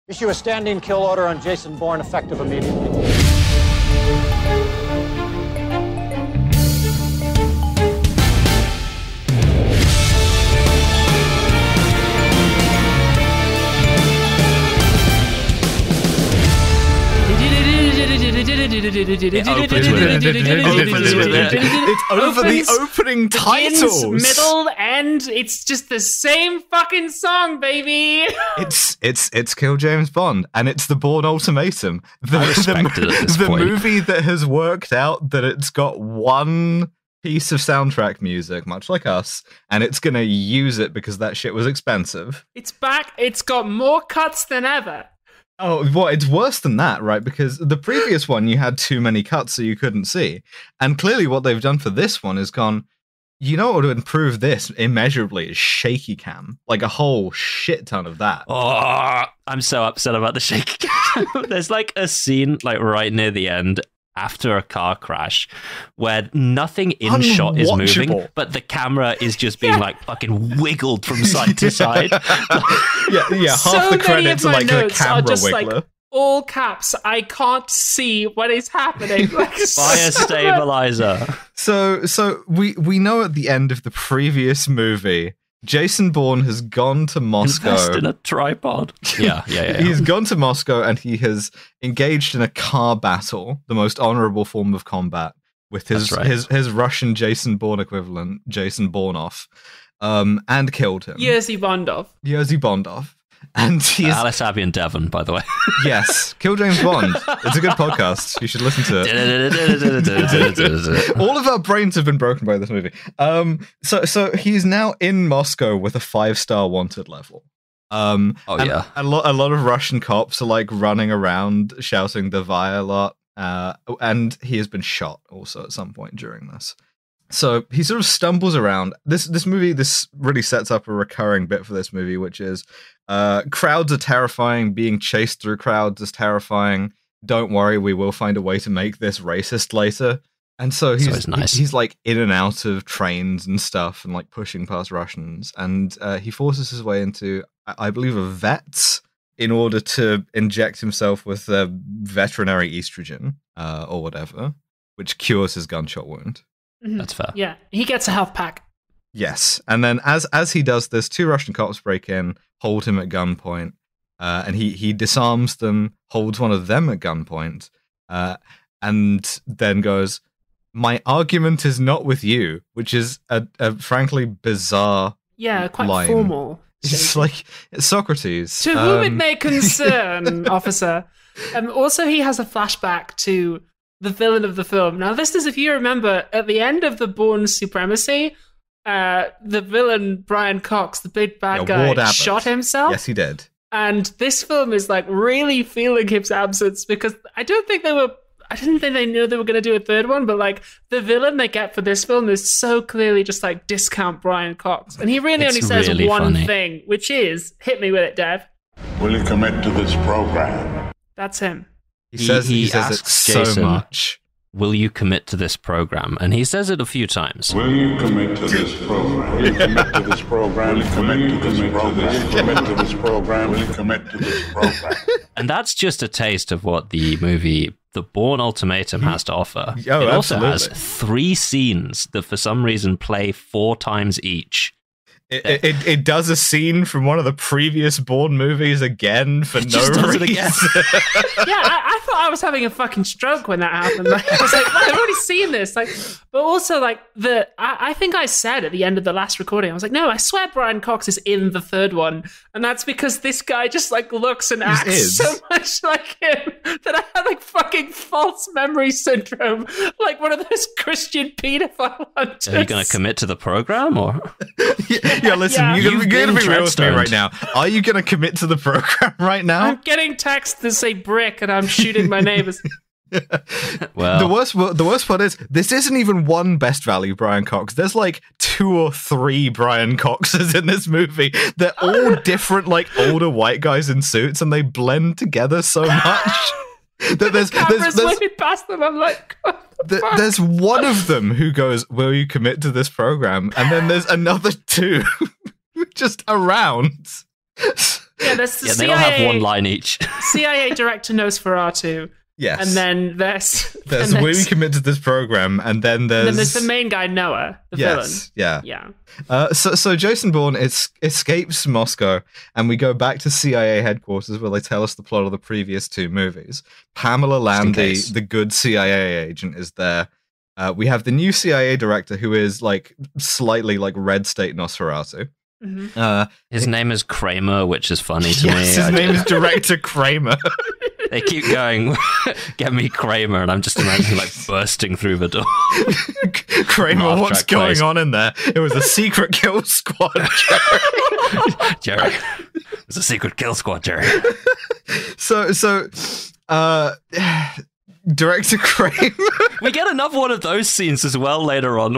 Issue a standing kill order on Jason Bourne, effective immediately. It's over the opening titles. Middle, end. It's just the same fucking song, baby. It's Kill James Bond, and it's the Bourne Ultimatum. The movie that has worked out that it's got one piece of soundtrack music, much like us, and it's gonna use it because that shit was expensive. It's back. It's got more cuts than ever. Oh, well, it's worse than that, right? Because the previous one, you had too many cuts so you couldn't see. And clearly what they've done for this one is gone, you know what would improve this immeasurably is shaky cam. Like a whole shit ton of that. Oh, I'm so upset about the shaky cam. There's like a scene like right near the end after a car crash where nothing in shot is moving, but the camera is just being like fucking wiggled from side to side. Half so the credits are like the camera just wiggler. Like all caps. I can't see what is happening. Like, Fire stabilizer. So we know at the end of the previous movie, Jason Bourne has gone to Moscow. Invest in a tripod. Yeah. He's gone to Moscow and he has engaged in a car battle, the most honorable form of combat, with his Russian Jason Bourne equivalent, Jason Bourneoff, and killed him. Jerzy Bondov. And he's Alice, Abby, and Devon, by the way. Yes, Kill James Bond. It's a good podcast. You should listen to it. All of our brains have been broken by this movie. So he's now in Moscow with a 5-star wanted level. A lot of Russian cops are like running around shouting the "Via" a lot, and he has been shot also at some point during this. So he sort of stumbles around. This really sets up a recurring bit for this movie, which is crowds are terrifying. Being chased through crowds is terrifying. Don't worry, we will find a way to make this racist later. And so he's like in and out of trains and stuff and like pushing past Russians. And he forces his way into, I believe, a vet's in order to inject himself with veterinary estrogen or whatever, which cures his gunshot wound. That's fair. Yeah, he gets a health pack. Yes, and then as he does this, 2 Russian cops break in, hold him at gunpoint, and he disarms them, holds one of them at gunpoint, and then goes, "My argument is not with you," which is a frankly bizarre quite line. Formal. It's like Socrates. To whom it may concern, officer. Also, he has a flashback to the villain of the film. Now, this is, if you remember, at the end of the Bourne Supremacy, the villain, Brian Cox, the big bad guy, shot himself. Yes, he did. And this film is like really feeling his absence because I didn't think they knew they were going to do a third one, but like the villain they get for this film is so clearly just like discount Brian Cox. And he really only says really one thing, which is, hit me with it, Dev. Will you commit to this program? That's him. He says it so Jason, much. Will you commit to this program? And he says it a few times. Will you commit to this program? Will you commit to this program? Will you commit to this program? Commit to this program? Will you commit to this program? And that's just a taste of what the movie The Bourne Ultimatum has to offer. It also has 3 scenes that for some reason play 4 times each. It does a scene from one of the previous Bourne movies again for no reason. Yeah, I thought I was having a fucking stroke when that happened. Like, I was like, I've already seen this. Like, but also like I think I said at the end of the last recording, I was like, no, I swear Brian Cox is in the third one, and that's because this guy just like looks and acts so much like him that I had like fucking false memory syndrome, like one of those Christian pedophile hunters. Are you going to commit to the program or? Yeah, listen, you're going to be real with me right now. Are you going to commit to the program right now? I'm getting texts that say brick and I'm shooting my neighbors. Well, the worst part is this isn't even one best value Brian Cox. There's like 2 or 3 Brian Coxes in this movie. They're all different, like older white guys in suits, and they blend together so much. There's looking past them. I'm like, there's one of them who goes, "Will you commit to this program?" And then there's another 2 just around. there's the they all have one line each. CIA director මₚ Yes. And then there's we commit to this program, and then there's the main guy, Noah, the villain. Yeah. So Jason Bourne escapes Moscow, and we go back to CIA headquarters where they tell us the plot of the previous 2 movies. Pamela Landy, the good CIA agent, is there. We have the new CIA director, who is like slightly like Red State Nosferatu. Mm-hmm. His name is Kramer, which is funny to me. His name is Director Kramer. They keep going, get me Kramer, and I'm just imagining like bursting through the door. Kramer, what's going on in there? It was a secret kill squad, Jerry. It was a secret kill squad, Jerry. So, Director Kramer. We get another one of those scenes as well later on.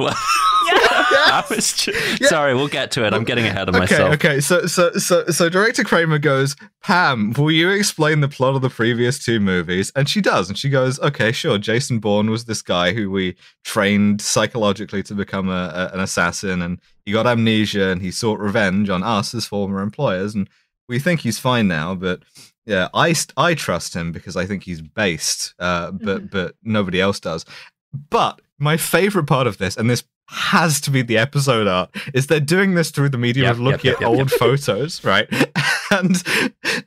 Sorry, we'll get to it. I'm getting ahead of myself. Okay. So Director Kramer goes, Pam, will you explain the plot of the previous 2 movies? And she does, and she goes, okay, sure. Jason Bourne was this guy who we trained psychologically to become an assassin, and he got amnesia, and he sought revenge on us as former employers, and we think he's fine now, but yeah, I trust him because I think he's based, but nobody else does. But my favorite part of this, and this has to be the episode art, is they're doing this through the medium of looking at old photos, right?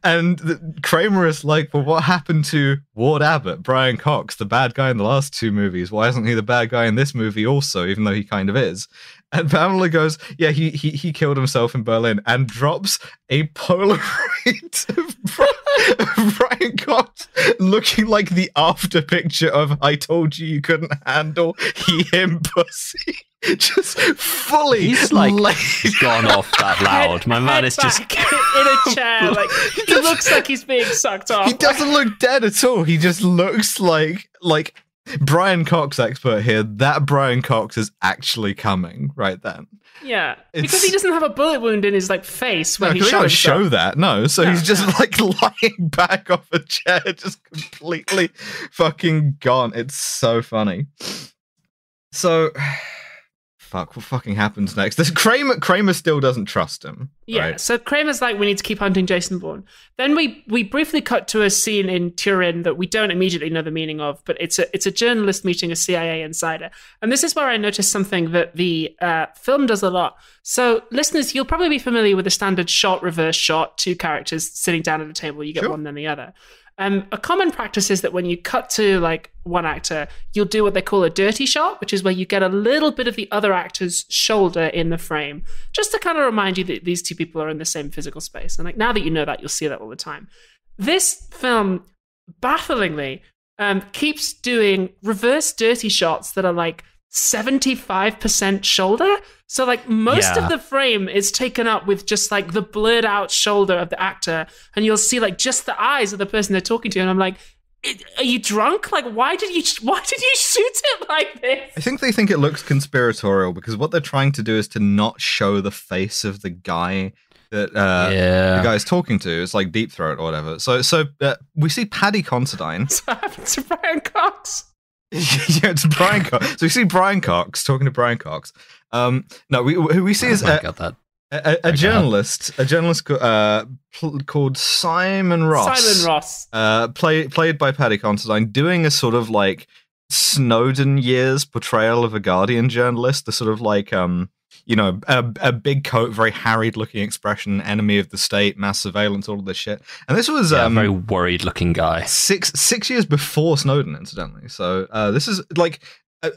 And Kramer is like, well, what happened to Ward Abbott, Brian Cox, the bad guy in the last 2 movies? Why isn't he the bad guy in this movie also, even though he kind of is? And Pamela goes, yeah, he killed himself in Berlin, and drops a Polaroid of Brian Cox looking like the after picture of I Told You Couldn't Handle Him Pussy. Just fully he's like gone off that loud. My man is just in a chair, like he looks like he's being sucked off. He doesn't look dead at all. He just looks like Brian Cox expert here. That Brian Cox is actually coming right then. Yeah, because he doesn't have a bullet wound in his like face when he can't show that. No, so he's just like lying back off a chair, just completely fucking gone. It's so funny. So. Fuck, what fucking happens next? This Kramer still doesn't trust him. Yeah, right? So Kramer's like, we need to keep hunting Jason Bourne. Then we briefly cut to a scene in Turin that we don't immediately know the meaning of, but it's a journalist meeting a CIA insider. And this is where I noticed something that the film does a lot. So listeners, you'll probably be familiar with the standard shot, reverse shot, 2 characters sitting down at a table, you get one then the other. A common practice is that when you cut to like one actor, you'll do what they call a dirty shot, which is where you get a little bit of the other actor's shoulder in the frame, just to kind of remind you that these 2 people are in the same physical space. And like now that you know that, you'll see that all the time. This film, bafflingly, keeps doing reverse dirty shots that are like 75% shoulder. So like most of the frame is taken up with just like the blurred out shoulder of the actor, and you'll see like just the eyes of the person they're talking to, and I'm like, are you drunk? Like why did you shoot it like this? I think they think it looks conspiratorial because what they're trying to do is to not show the face of the guy that the guy's talking to. It's like Deep Throat or whatever. So we see Paddy Considine. What's happened to Brian Cox? Yeah, it's Brian Cox. So we see Brian Cox talking to Brian Cox. No, who we see is a journalist called Simon Ross. Simon Ross, played by Paddy Considine, doing a sort of like Snowden years portrayal of a Guardian journalist. The sort of like a big coat, very harried looking expression, enemy of the state, mass surveillance, all of this shit. And this was a very worried looking guy. Six years before Snowden, incidentally. So this is like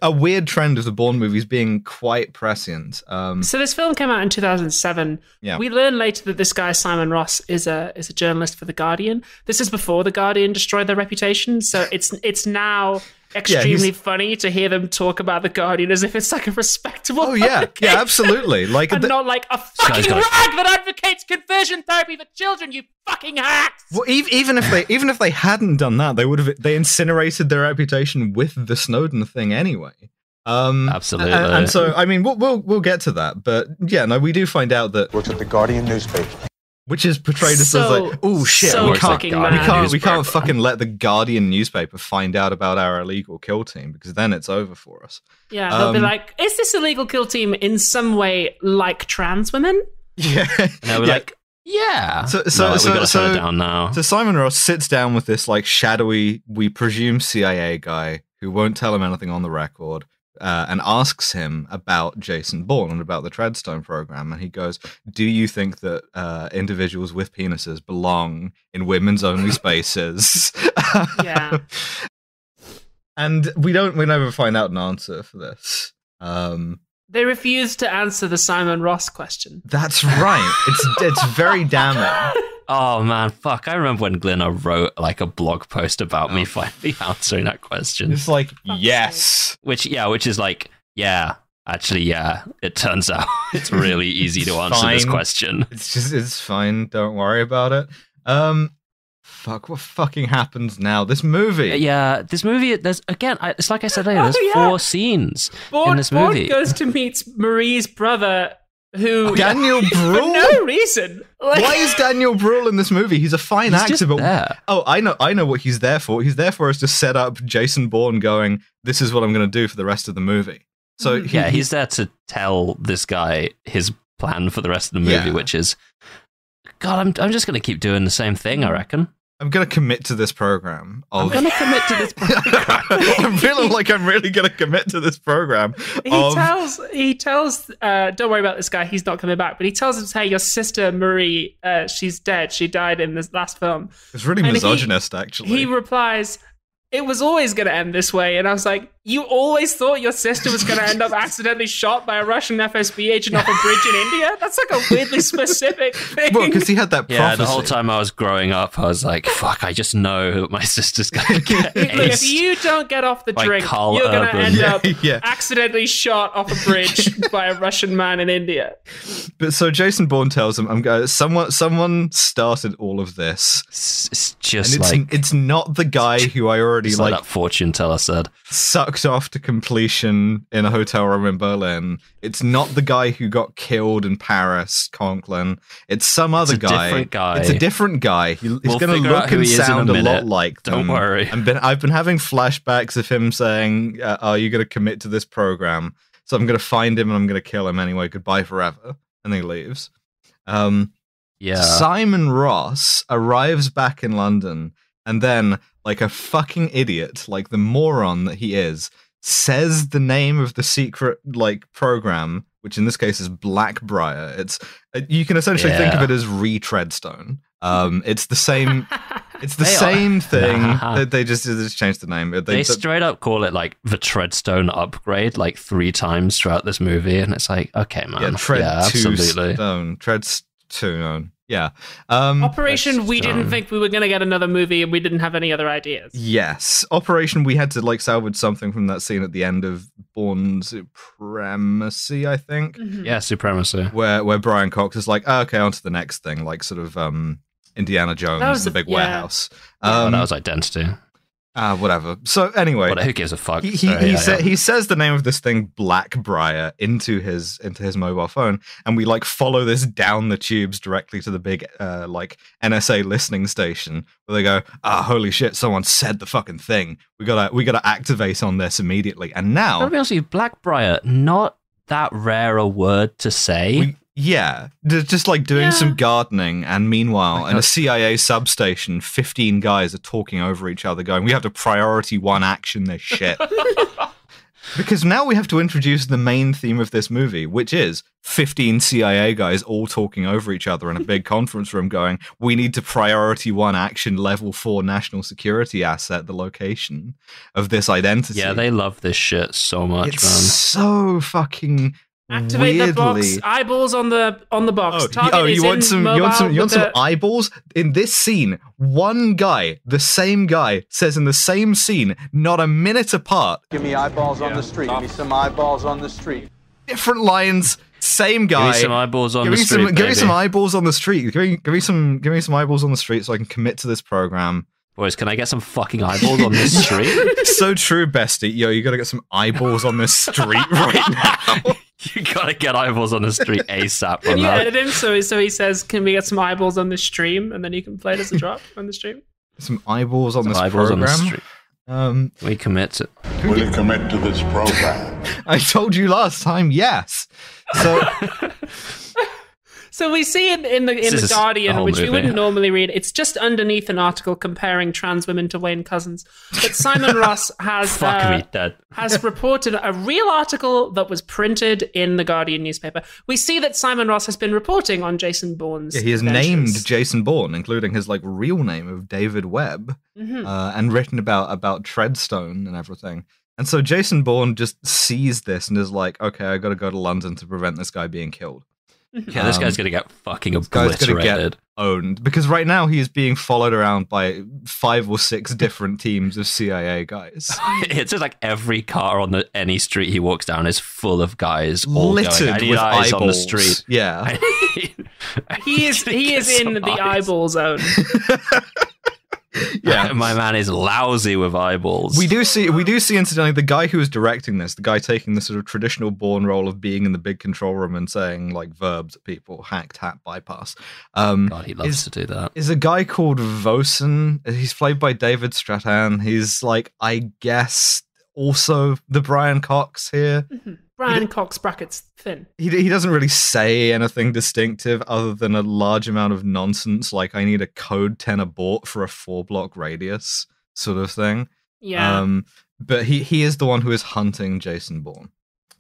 a weird trend of the Bourne movies being quite prescient. So this film came out in 2007. Yeah. We learn later that this guy, Simon Ross, is a journalist for The Guardian. This is before The Guardian destroyed their reputation. So it's now extremely funny to hear them talk about The Guardian as if it's like a respectable publication. Absolutely. Like and not like a fucking rag that advocates conversion therapy for children, you fucking hacks. Well, even if they hadn't done that, they incinerated their reputation with the Snowden thing anyway. Absolutely. And so I mean we'll get to that, but yeah, no, we do find out that works at the Guardian newspaper. Which is portrayed as like, oh shit, we can't fucking let the Guardian newspaper find out about our illegal kill team because then it's over for us. Yeah, they'll be like, is this illegal kill team in some way like trans women? Yeah. No, like Yeah. So we gotta turn it down now. So Simon Ross sits down with this like shadowy, we presume CIA guy who won't tell him anything on the record, and asks him about Jason Bourne and about the Treadstone program. And he goes, "Do you think that individuals with penises belong in women's only spaces?" Yeah. And we never find out an answer for this. They refuse to answer the Simon Ross question. That's right. It's very damning. Oh man, fuck! I remember when Glenna wrote like a blog post about me finally answering that question. It's like, yes. Which is like, yeah. Actually, yeah. It turns out it's really easy to answer this question. It's fine. Don't worry about it. Fuck, what fucking happens now? This movie. Yeah, this movie, it's like I said earlier, there's 4 scenes in this movie. Bourne goes to meet Marie's brother, who... Daniel Bruhl? For no reason. Why is Daniel Bruhl in this movie? He's a fine actor, just but... there. Oh, I know what he's there for. He's there for us to set up Jason Bourne going, this is what I'm going to do for the rest of the movie. So he's there to tell this guy his plan for the rest of the movie, which is... God, I'm just going to keep doing the same thing, I reckon. I'm going to commit to this program. I'm going to commit to this program. I'm feeling like I'm really going to commit to this program. He tells, don't worry about this guy, he's not coming back, but he tells him, hey, your sister Marie, she's dead. She died in this last film. It's really misogynist, actually. He replies, it was always going to end this way. And I was like, you always thought your sister was going to end up accidentally shot by a Russian FSB agent off a bridge in India? That's like a weirdly specific thing. Well, because he had that prophecy. Yeah, the whole time I was growing up, I was like, fuck, I just know that my sister's going to get aced. If you don't get off the drink, Carl you're going to end up Yeah. accidentally shot off a bridge by a Russian man in India. But so Jason Bourne tells him, someone started all of this. It's just it's not the guy who I already like that fortune teller said. Sucked off to completion in a hotel room in Berlin. It's not the guy who got killed in Paris, Conklin. It's some other guy. It's a different guy. He's going to look and sound a lot like them. Don't worry. I've been having flashbacks of him saying, "Are you going to commit to this program?" So I'm going to find him and I'm going to kill him anyway. Goodbye forever. And then he leaves. Simon Ross arrives back in London and then, like a fucking idiot, like the moron that he is, says the name of the secret program, which in this case is Blackbriar. It's you can essentially think of it as Treadstone. It's the same. It's the same thing. They just changed the name. They straight up call it like the Treadstone upgrade like 3 times throughout this movie, and it's like, okay, man, absolutely. Treadstone. Yeah. Operation, we didn't think we were going to get another movie and we didn't have any other ideas. Yes. Operation, we had to salvage something from that scene at the end of Bourne Supremacy, I think. Mm-hmm. Yeah, Supremacy. Where Brian Cox is like, okay, on to the next thing, like sort of Indiana Jones, the big warehouse. That was Identity. Whatever. So anyway, who gives a fuck? He says the name of this thing Blackbriar into his mobile phone, and we follow this down the tubes directly to the big NSA listening station where they go, holy shit, someone said the fucking thing. We gotta activate on this immediately. And now, to be honest with you, Blackbriar, not that rare a word to say. Just doing some gardening, and meanwhile, in a CIA substation, 15 guys are talking over each other going, we have to priority 1 action this shit. Because now we have to introduce the main theme of this movie, which is 15 CIA guys all talking over each other in a big conference room going, we need to priority 1 action level 4 national security asset, the location of this identity. Yeah, they love this shit so much, it's man. So fucking... Activate the box. Eyeballs on the box. You want some eyeballs? In this scene, one guy, the same guy, says in the same scene, not a minute apart, give me eyeballs on the street. Give me some eyeballs on the street. Different lines, same guy. Give me some eyeballs on the street. Give me some eyeballs on the street. Give me some eyeballs on the street so I can commit to this program. Boys, can I get some fucking eyeballs on this street? So true, bestie. Yo, you gotta get some eyeballs on this street right now. You gotta get eyeballs on the street ASAP. Can you edit him so he says, can we get some eyeballs on the stream? And then you can play it as a drop on the stream. Some eyeballs on this program? On the street. We commit to... Will you commit to this program? I told you last time, yes. So... So we see in the Guardian, which we wouldn't normally read. It's just underneath an article comparing trans women to Wayne Couzens. But Simon Ross has reported a real article that was printed in the Guardian newspaper. We see that Simon Ross has been reporting on Jason Bourne's he has adventures. Named Jason Bourne, including his real name of David Webb, and written about Treadstone and everything. And so Jason Bourne just sees this and is like, okay, I got to go to London to prevent this guy being killed. Yeah, this guy's going to get fucking obliterated. This guy's going to get owned. Because right now he is being followed around by 5 or 6 different teams of CIA guys. It's just like every car on any street he walks down is full of guys all littered going, I need with eyes eyeballs on the street. Yeah. He is in the eyeball zone. Yeah, my man is lousy with eyeballs. We do see incidentally the guy who is directing this, the guy taking the sort of traditional Bourne role of being in the big control room and saying verbs at people, hack, tap, bypass. God, he loves to do that. Is a guy called Vosen. He's played by David 𝒲𝒾𝓁. He's I guess also the Brian Cox here. Mm-hmm. Brian Cox brackets thin. He doesn't really say anything distinctive other than a large amount of nonsense, like I need a code 10 abort for a 4-block radius sort of thing. Yeah. But he is the one who is hunting Jason Bourne.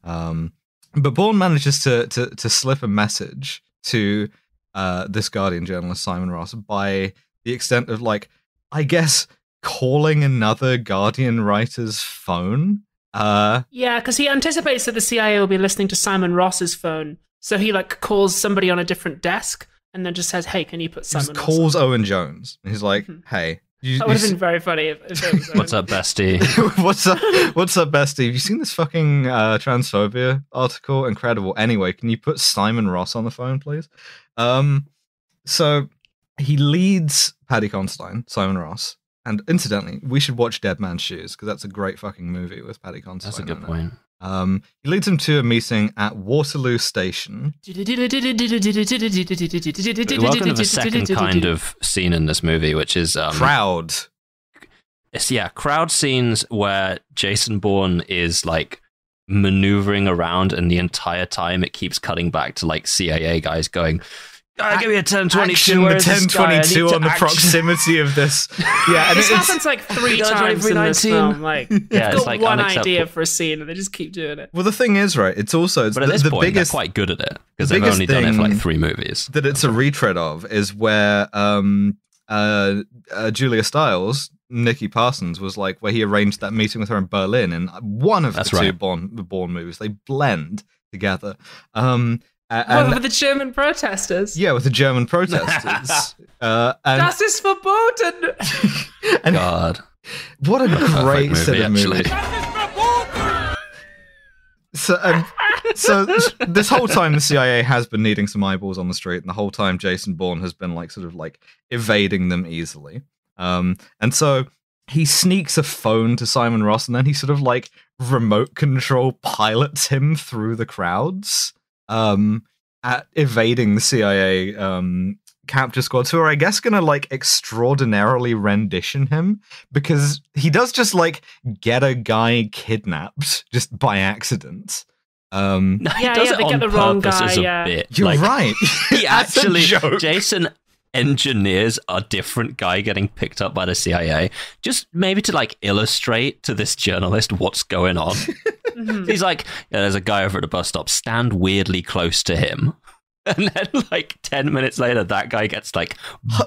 But Bourne manages to slip a message to this Guardian journalist, Simon Ross, by the extent of I guess calling another Guardian writer's phone. Yeah, because he anticipates that the CIA will be listening to Simon Ross's phone, so he calls somebody on a different desk and then just says, "Hey, can you put Simon?" He calls Owen Jones. And he's like, "Hey." That would have been very funny if it was What's up, bestie? What's up, bestie? Have you seen this fucking transphobia article? Incredible. Anyway, can you put Simon Ross on the phone, please? So he leads Paddy Considine, Simon Ross. And incidentally, we should watch Dead Man's Shoes, because that's a great fucking movie with Paddy Considine. That's a good point. He leads him to a meeting at Waterloo Station. Welcome to the second kind of scene in this movie, which is... crowd. Crowd scenes where Jason Bourne is, maneuvering around, and the entire time it keeps cutting back to, CIA guys going... give me a 1022. The 1022 on the proximity of this. Yeah, and this happens 3 times in this film. They've got one idea for a scene and they just keep doing it. Well, the thing is, right? It's also but at this point, biggest, they're quite good at it because they've only done it for 3 movies. That it's a retread of is where Julia Stiles, Nikki Parsons, was where he arranged that meeting with her in Berlin, and one of the two Bourne movies they blend together. With the German protesters. Yeah, with the German protesters. Justice for Bourne! God. What a great set of movies. So this whole time the CIA has been needing some eyeballs on the street, and the whole time Jason Bourne has been evading them easily. And so he sneaks a phone to Simon Ross, and then he sort of remote control pilots him through the crowds. At evading the CIA capture squads, who are, I guess, gonna extraordinarily rendition him, because he does just get a guy kidnapped just by accident. No, he does it on purpose as a bit. You're right. He actually, Jason engineers a different guy getting picked up by the CIA, just maybe to illustrate to this journalist what's going on. He's there's a guy over at the bus stop, stand weirdly close to him. And then 10 minutes later, that guy gets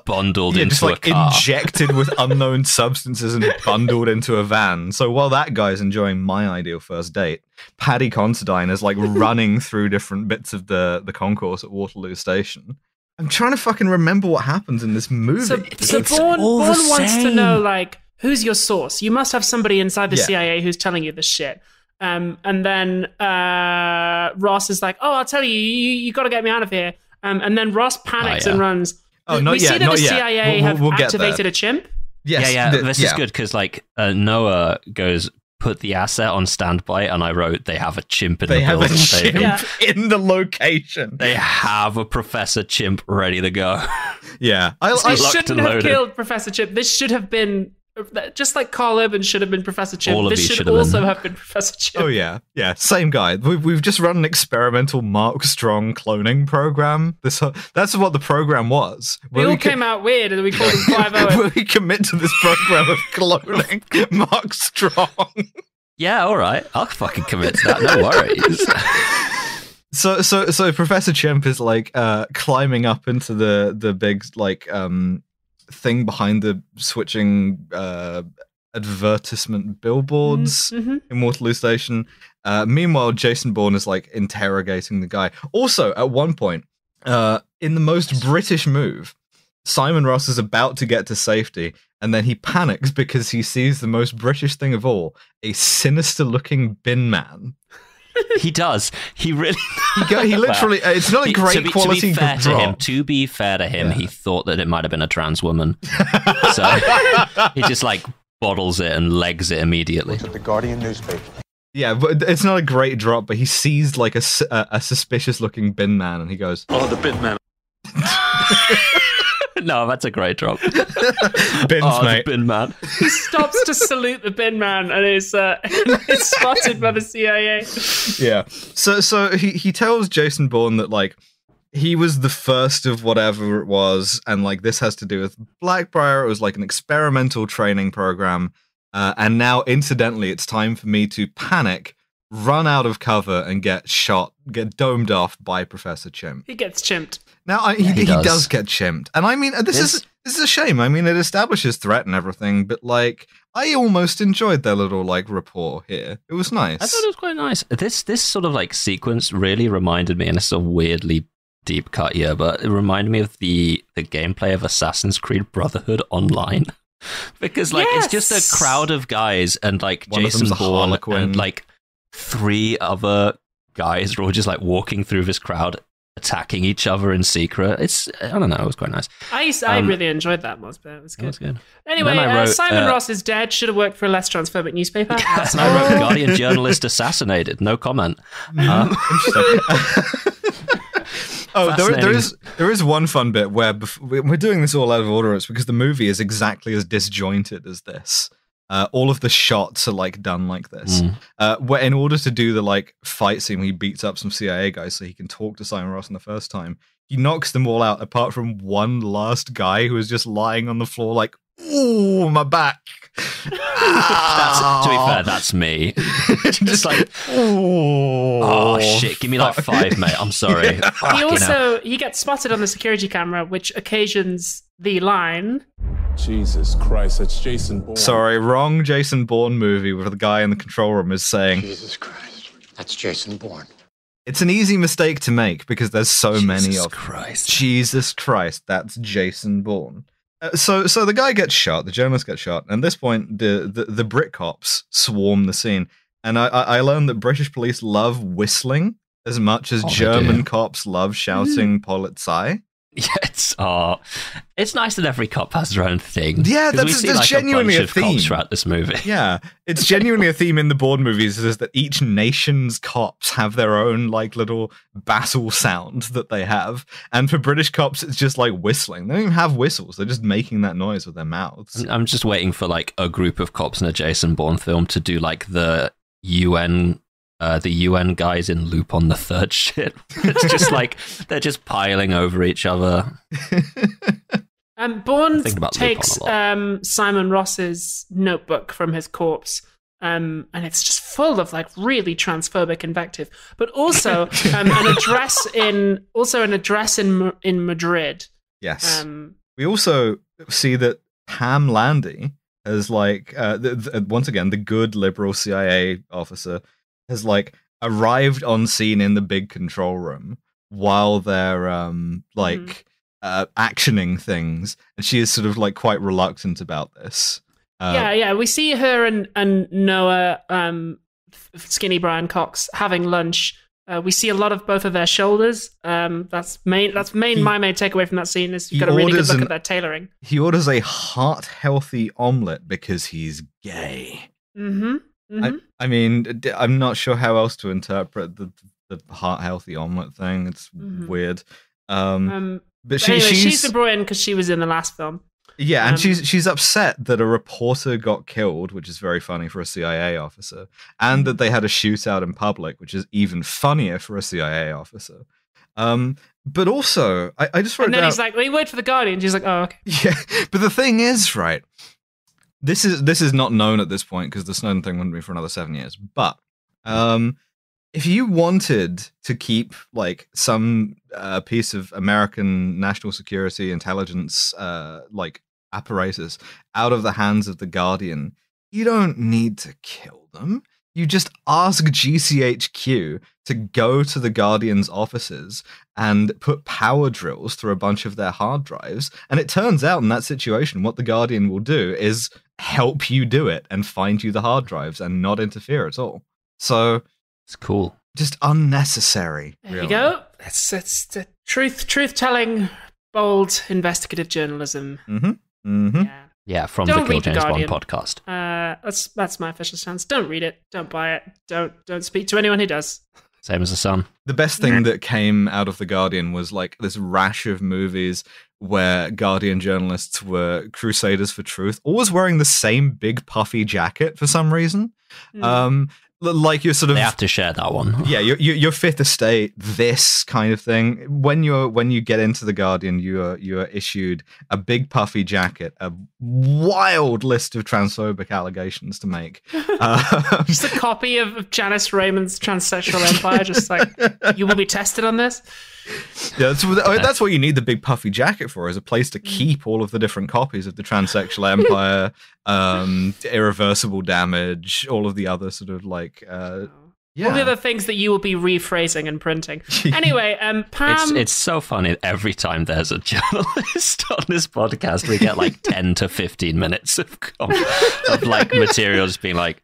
bundled into a car. Injected with unknown substances and bundled into a van. So while that guy's enjoying my ideal first date, Paddy Considine is running through different bits of the concourse at Waterloo Station. I'm trying to fucking remember what happens in this movie. So Bourne wants to know, who's your source? You must have somebody inside the CIA who's telling you this shit. And then Ross is like, "Oh, I'll tell you, you got to get me out of here." And then Ross panics and runs. We see that the CIA have activated a chimp. Yes, this is good because Noah goes, "Put the asset on standby," and I wrote, "They have a chimp in the building." They have a chimp in the location. They have a Professor Chimp ready to go. Yeah, They shouldn't have killed Professor Chimp. This should have been just like Karl Urban should have been Professor Chimp, All of this you should should have also been. have been Professor Chimp. Oh yeah, same guy. We've just run an experimental Mark Strong cloning program. That's what the program was. We all came out weird, and we called him 5-0. Will we commit to this program of cloning Mark Strong? Yeah, all right. I'll fucking commit to that. No worries. So Professor Chimp is like climbing up into the big like thing behind the switching advertisement billboards in Waterloo Station. Meanwhile, Jason Bourne is like interrogating the guy. Also, at one point, in the most British move, Simon Ross is about to get to safety, and then he panics because he sees the most British thing of all, a sinister-looking bin man. He does. He really. He literally. It's not a great quality drop. To be fair to him, he thought that it might have been a trans woman, so he just like bottles it and legs it immediately. At the Guardian newspaper. Yeah, but it's not a great drop. But he sees like a suspicious-looking bin man, and he goes, "Oh, the bin man." No, that's a great drop. Bins, The mate. bin man. He stops to salute the bin man and is spotted by the CIA. Yeah. So he tells Jason Bourne that like he was the first of whatever it was, and like this has to do with Blackbriar. It was like an experimental training program, and now incidentally, it's time for me to panic, run out of cover, and get domed off by Professor Chimp. He gets chimped. Now he does get chimped, and I mean this is a shame. I mean it establishes threat and everything, but like I almost enjoyed their little like rapport here. It was nice. I thought it was quite nice. This sort of like sequence really reminded me, and it's a weirdly deep cut here, but it reminded me of the gameplay of Assassin's Creed Brotherhood Online. Because like it's just a crowd of guys, and like One Jason of them's a Bourne Harlequin. and like 3 other guys are all just like walking through this crowd, attacking each other in secret. I don't know, it was quite nice. I really enjoyed that most bit. It was good. It was good. Anyway, Then I wrote, Simon Ross is dead. Should have worked for a less transphobic newspaper. And I wrote Guardian journalist assassinated. No comment. There is one fun bit where we're doing this all out of order. It's because the movie is exactly as disjointed as this. All of the shots are like done like this. Where in order to do the like fight scene where he beats up some CIA guys so he can talk to Simon Ross the first time, he knocks them all out apart from one last guy who is just lying on the floor like, ooh, my back. To be fair, that's me. Just like, oh shit, give me like 5, mate. I'm sorry. He gets spotted on the security camera, which occasions the line, Jesus Christ, that's Jason Bourne. Sorry, wrong Jason Bourne movie where the guy in the control room is saying, Jesus Christ. That's Jason Bourne. It's an easy mistake to make because there's so many of Christ. Jesus Christ, that's Jason Bourne. So the guy gets shot, the journalist gets shot, and at this point the Brit cops swarm the scene. And I learned that British police love whistling as much as German cops love shouting Polizei. Yeah, it's nice that every cop has their own thing. Yeah, that's genuinely a theme throughout this movie. Yeah, it's genuinely a theme in the Bourne movies is that each nation's cops have their own like little battle sound that they have, and for British cops, it's just like whistling. They don't even have whistles; they're just making that noise with their mouths. I'm just waiting for like a group of cops in a Jason Bourne film to do like the UN guys in Loop on the Third shit. It's just like they're just piling over each other. Bourne takes Simon Ross's notebook from his corpse, and it's just full of like really transphobic invective, but also an address in Madrid. Yes. We also see that Pam Landy has like once again the good liberal CIA officer has like arrived on scene in the big control room while they're actioning things, and she is sort of like quite reluctant about this. We see her and Noah, Skinny Brian Cox, having lunch. We see a lot of both of their shoulders. My main takeaway from that scene is you've got a really good look at their tailoring. He orders a heart-healthy omelet because he's gay. I mean, I'm not sure how else to interpret the heart-healthy omelet thing. It's weird. But anyway, she's De Bruyne because she was in the last film. Yeah, and she's upset that a reporter got killed, which is very funny for a CIA officer, and that they had a shootout in public, which is even funnier for a CIA officer. But also, I just wrote down... And then he's like, well, you worked for The Guardian. She's like, oh, okay. Yeah, but the thing is, right, this is not known at this point because the Snowden thing wouldn't be for another 7 years, but if you wanted to keep like some piece of American national security intelligence like apparatus out of the hands of the Guardian, you don't need to kill them. You just ask GCHQ to go to the Guardian's offices and put power drills through a bunch of their hard drives. And it turns out in that situation, what the Guardian will do is help you do it and find you the hard drives and not interfere at all. So it's cool. Just unnecessary. There you go. That's the truth-telling, bold, investigative journalism. Mm-hmm. Mm-hmm. Yeah, from the Kill James Bond podcast. That's my official stance. Don't read it. Don't buy it. Don't speak to anyone who does. Same as the Sun. The best thing that came out of The Guardian was like this rash of movies where Guardian journalists were crusaders for truth, always wearing the same big puffy jacket for some reason. Like you're sort of... They have to share that one. Yeah, your Fifth Estate, this kind of thing. When you get into The Guardian, you are issued a big puffy jacket, a wild list of transphobic allegations to make. Just a copy of Janice Raymond's Transsexual Empire, just like, you will be tested on this. Yeah, that's what you need the big puffy jacket for, is a place to keep all of the different copies of the Transsexual Empire, Irreversible Damage, all of the other sort of like all the other things that you will be rephrasing and printing. Anyway, Pam... It's so funny. Every time there's a journalist on this podcast, we get like 10 to 15 minutes of like material just being like,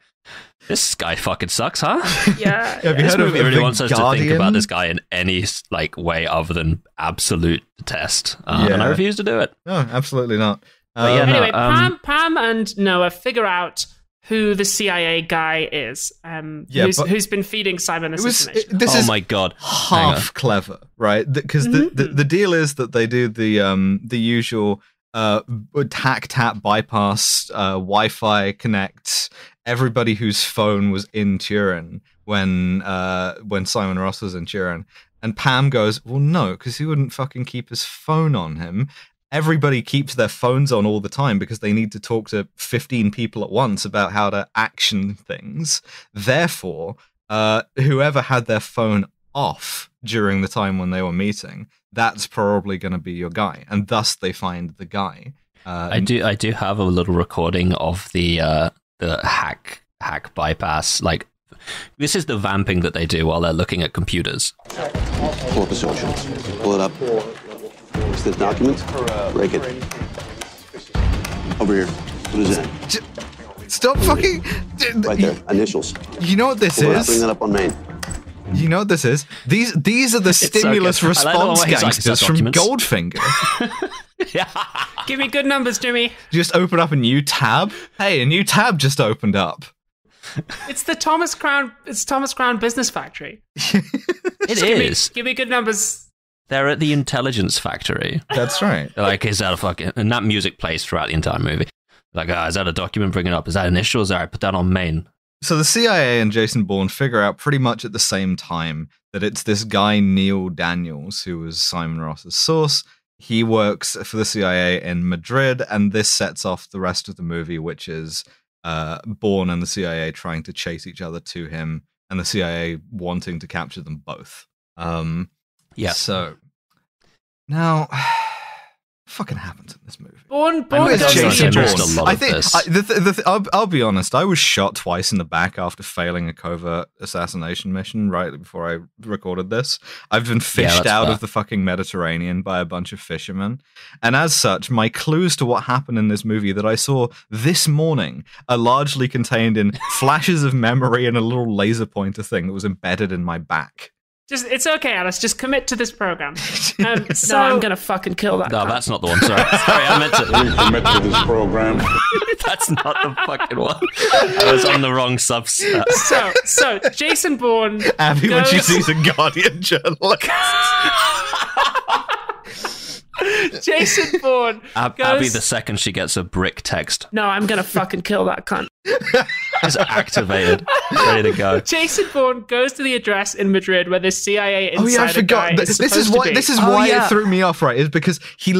this guy fucking sucks, huh? Yeah. This movie really wants us to think about this guy in any like way other than absolute detest. And I refuse to do it. No, absolutely not. Anyway, Pam and Noah figure out who the CIA guy is, who's been feeding Simon this information. This is my god, half clever, right? Because the deal is that they do the usual TAC-TAP bypass, Wi-Fi connect everybody whose phone was in Turin when Simon Ross was in Turin. And Pam goes, well, no, because he wouldn't fucking keep his phone on him. Everybody keeps their phones on all the time because they need to talk to 15 people at once about how to action things. Therefore, whoever had their phone off during the time when they were meeting, that's probably going to be your guy. And thus they find the guy. I do have a little recording of the hack bypass. Like, this is the vamping that they do while they're looking at computers. Pull up a social. Pull it up. It's the document. Break it. Over here. What is that? Stop fucking... Right there. Initials. You know what this is? Bring that up on main. You know what this is? These are the stimulus response gangsters from Goldfinger. Yeah. Give me good numbers, Jimmy. Just open up a new tab. Hey, a new tab just opened up. It's the Thomas Crown Business Factory. It is. Give me good numbers. They're at the intelligence factory. That's right. They're like, is that a fucking... And that music plays throughout the entire movie. Like, is that a document? Bring it up. Is that initials? All right, put that on main. So the CIA and Jason Bourne figure out pretty much at the same time that it's this guy, Neil Daniels, who was Simon Ross's source. He works for the CIA in Madrid, and this sets off the rest of the movie, which is Bourne and the CIA trying to chase each other to him, and the CIA wanting to capture them both. Yeah. So now, what fucking happens in this movie? Bourne Jason goes Bourne. I think I'll be honest. I was shot twice in the back after failing a covert assassination mission right before I recorded this. I've been fished out of the fucking Mediterranean by a bunch of fishermen, and as such, my clues to what happened in this movie that I saw this morning are largely contained in flashes of memory and a little laser pointer thing that was embedded in my back. It's okay, Alice. Just commit to this program. So I'm gonna fucking kill that. No, that's not the one. Sorry, I meant to Commit to this program. That's not the fucking one. I was on the wrong subset. So Jason Bourne. Abby, when she sees a Guardian journalist. Jason Bourne Abby, the second she gets a brick text. No, I'm going to fucking kill that cunt. Is activated, ready to go. Jason Bourne goes to the address in Madrid where this CIA insider I forgot. guy This is why it threw me off, right? Is because he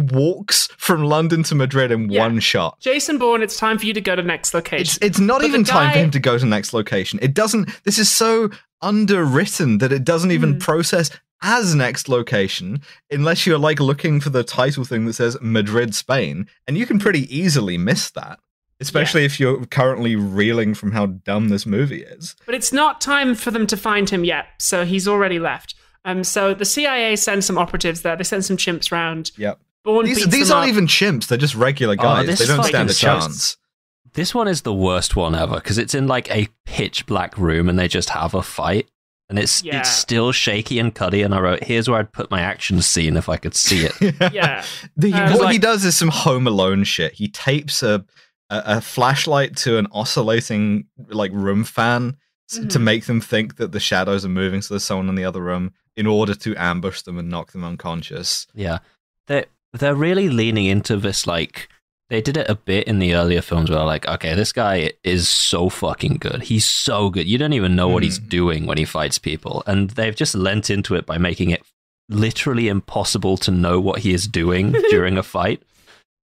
walks from London to Madrid in one shot. Jason Bourne, it's time for you to go to next location. It's not even time for him to go to next location. It doesn't. This is so underwritten that it doesn't even process as next location unless you're like looking for the title thing that says Madrid, Spain, and you can pretty easily miss that. Especially if you're currently reeling from how dumb this movie is. But it's not time for them to find him yet, so he's already left. So the CIA sends some operatives there. They send some chimps round. Yep. Bourne these aren't even chimps. They're just regular guys. They don't stand a chance. This one is the worst one ever because it's in like a pitch black room and they just have a fight. And it's still shaky and cuddy. And I wrote, here's where I'd put my action scene if I could see it. What he does is some Home Alone shit. He tapes a flashlight to an oscillating like room fan to make them think that the shadows are moving, so there's someone in the other room in order to ambush them and knock them unconscious. Yeah, they're really leaning into this. Like they did it a bit in the earlier films where like, okay, this guy is so fucking good. He's so good. You don't even know what he's doing when he fights people, and they've just lent into it by making it literally impossible to know what he is doing during a fight.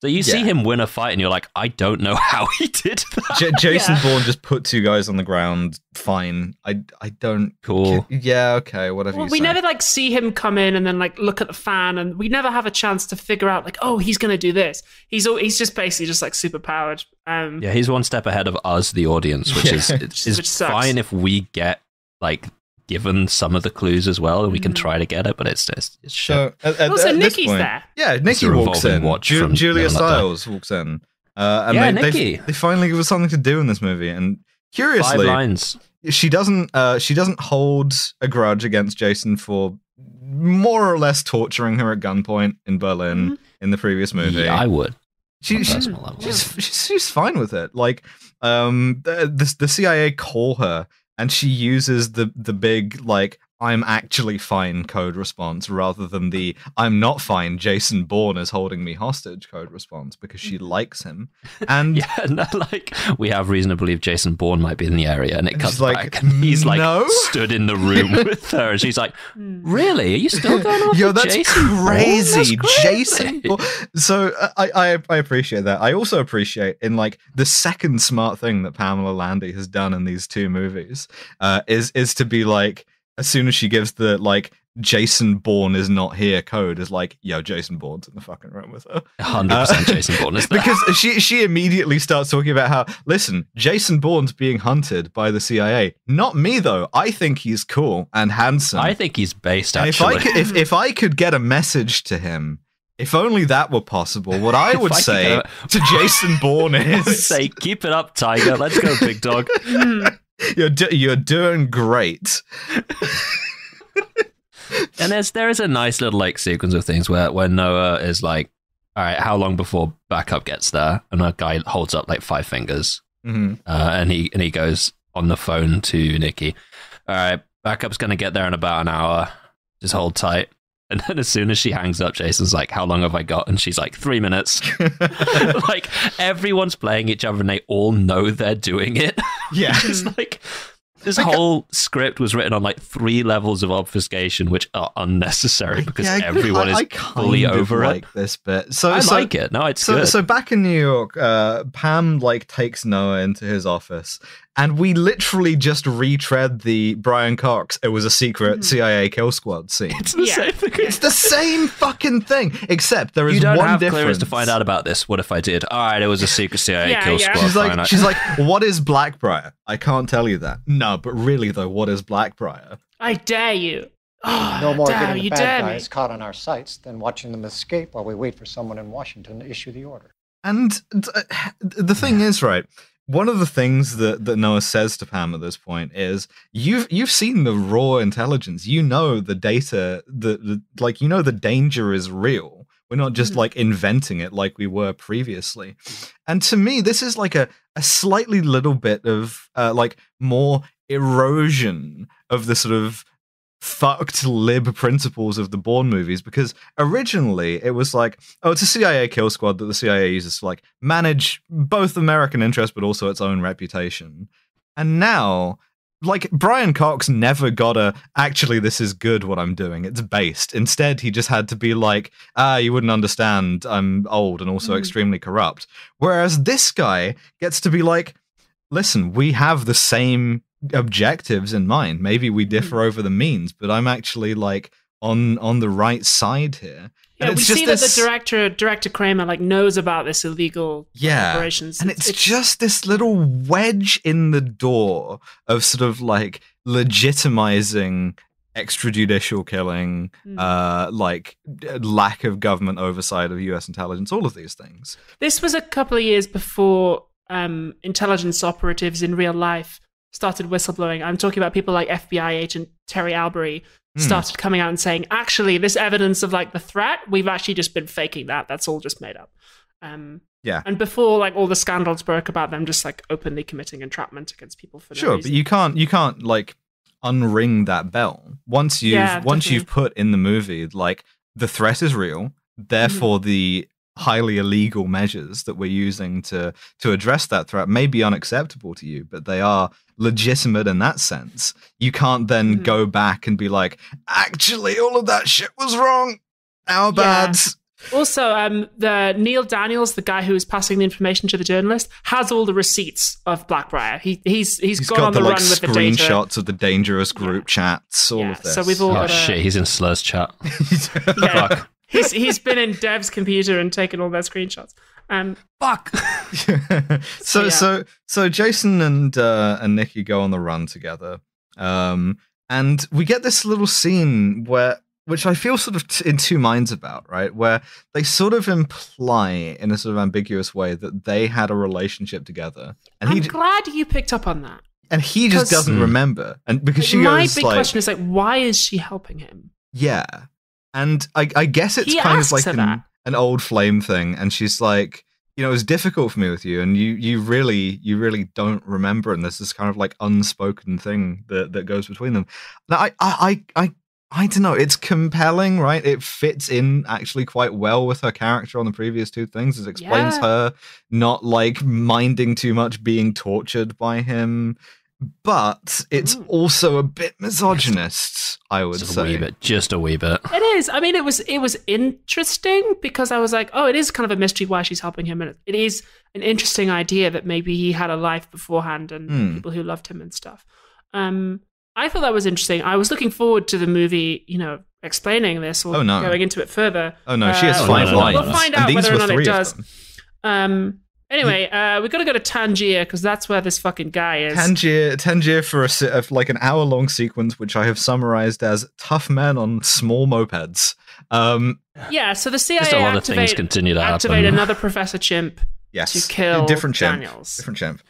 So you see him win a fight and you're like, I don't know how he did that. Jason Bourne just put two guys on the ground. Fine. I don't... Cool. Yeah, okay, whatever you say. We never like see him come in and then like look at the fan, and we never have a chance to figure out like, oh, he's going to do this. He's just basically just like super powered. Yeah, he's one step ahead of us, the audience, which is fine if we get like... given some of the clues as well, and we can try to get it, but it's so. Also, Nikki's there. Yeah, Nikki walks in. Julia Stiles walks in, and they finally give us something to do in this movie. And curiously, 5 lines. She doesn't hold a grudge against Jason for more or less torturing her at gunpoint in Berlin in the previous movie. Yeah, I would. She's fine with it. Like, the CIA call her. And she uses the big, like, I'm actually fine code response rather than the I'm not fine, Jason Bourne is holding me hostage code response because she likes him. And like, we have reason to believe Jason Bourne might be in the area, and it cuts back. And he's like stood in the room with her, and she's like, really? Are you still going on? Yo, that's Jason crazy. Bourne? That's Jason Bourne. So I appreciate that. I also appreciate in like the second smart thing that Pamela Landy has done in these two movies is to be like, as soon as she gives the like Jason Bourne is not here code, is like, yo, Jason Bourne's in the fucking room with her. 100% Jason Bourne is there. Because she immediately starts talking about how, listen, Jason Bourne's being hunted by the CIA. Not me though. I think he's cool and handsome. I think he's based and actually. If I could get a message to him, if only that were possible, what I would say to Jason Bourne is, I would say, keep it up, Tiger. Let's go, big dog. You're doing great. And there is a nice little like sequence of things where Noah is like, all right, how long before backup gets there? And a guy holds up like 5 fingers, and he goes on the phone to Nikki. All right, backup's gonna get there in about an hour. Just hold tight. And then as soon as she hangs up, Jason's like, how long have I got? And she's like, 3 minutes. Like, everyone's playing each other and they all know they're doing it. Yeah. It's like, this whole script was written on like 3 levels of obfuscation, which are unnecessary because everyone is fully over it. This bit. I like it. No, it's good. So back in New York, Pam like takes Noah into his office, and we literally just retread the Brian Cox, it was a secret CIA kill squad scene. It's the same thing. It's the same fucking thing, except there is one difference. You don't have difference. clearance to find out about this. What if I did? All right, it was a secret CIA kill squad. She's like, what is Blackbriar? I can't tell you that. No, but really though, what is Blackbriar? I dare you. Oh, no more getting the bad guys caught on our sights than watching them escape while we wait for someone in Washington to issue the order. And the thing is, right, one of the things that Noah says to Pam at this point is, you've seen the raw intelligence. You know the data, you know the danger is real. We're not just like inventing it like we were previously. And to me, this is like a slightly little bit of like more erosion of the sort of fucked lib principles of the Bourne movies, because originally it was like, oh, it's a CIA kill squad that the CIA uses to like manage both American interests but also its own reputation. And now, like, Brian Cox never got actually, this is good what I'm doing, it's based. Instead, he just had to be like, you wouldn't understand, I'm old and also extremely corrupt. Whereas this guy gets to be like, listen, we have the same objectives in mind. Maybe we differ over the means, but I'm actually like on the right side here. Yeah, and we see that the director Kramer like knows about this illegal operations. And it's just this little wedge in the door of sort of like legitimizing extrajudicial killing, like lack of government oversight of US intelligence, all of these things. This was a couple of years before intelligence operatives in real life started whistleblowing. I'm talking about people like FBI agent Terry Albury started coming out and saying, actually, this evidence of like the threat, we've actually just been faking that. That's all just made up. Yeah. And before like all the scandals broke about them just like openly committing entrapment against people for no reason. But you can't like unring that bell. Once you've put in the movie, like, the threat is real, therefore the highly illegal measures that we're using to address that threat may be unacceptable to you, but they are legitimate in that sense. You can't then go back and be like, actually, all of that shit was wrong. Our bad. Also, the Neil Daniels, the guy who was passing the information to the journalist, has all the receipts of Blackbriar. He's gone on the run with the data. Screenshots of the dangerous group chats, all of this. So we've all got shit, he's in Slur's chat. Fuck. He's been in Dev's computer and taken all their screenshots. Fuck. So Jason and Nikki go on the run together, and we get this little scene which I feel sort of in two minds about, right? Where they sort of imply in a sort of ambiguous way that they had a relationship together. And I'm glad you picked up on that. And he just doesn't remember, and because she my goes big question is like, why is she helping him? Yeah. And I guess it's kind of like an old flame thing. And she's like, you know, it was difficult for me with you, and you really don't remember. And there's this kind of like unspoken thing that goes between them. Now, I don't know. It's compelling, right? It fits in actually quite well with her character on the previous two things. It explains her not like minding too much being tortured by him. But it's also a bit misogynist, I would say. Just a wee bit. It is. I mean, it was interesting because I was like, oh, it is kind of a mystery why she's helping him. And it is an interesting idea that maybe he had a life beforehand and people who loved him and stuff. I thought that was interesting. I was looking forward to the movie, you know, explaining this or going into it further. Oh, no, she has 5 lines. We'll find out whether or not it does. Anyway, we got to go to Tangier because that's where this fucking guy is. Tangier for like an hour-long sequence, which I have summarized as tough men on small mopeds. So the CIA activate another Professor Chimp to kill different Daniels. Different chimp.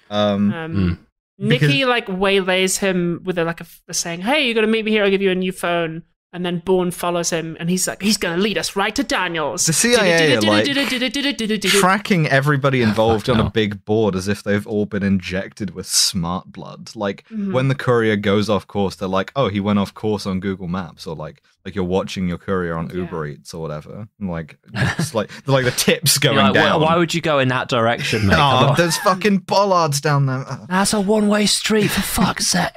Nikki like waylays him with a saying, "Hey, you got to meet me here. I'll give you a new phone." And then Bourne follows him, and he's like, he's going to lead us right to Daniels. The CIA are like tracking everybody involved on a big board as if they've all been injected with smart blood. Like, when the courier goes off course, they're like, oh, he went off course on Google Maps, or like you're watching your courier on Uber Eats or whatever. And like, it's like the tips going down. Why would you go in that direction, mate? Oh, there's fucking bollards down there. That's a one-way street, for fuck's sake.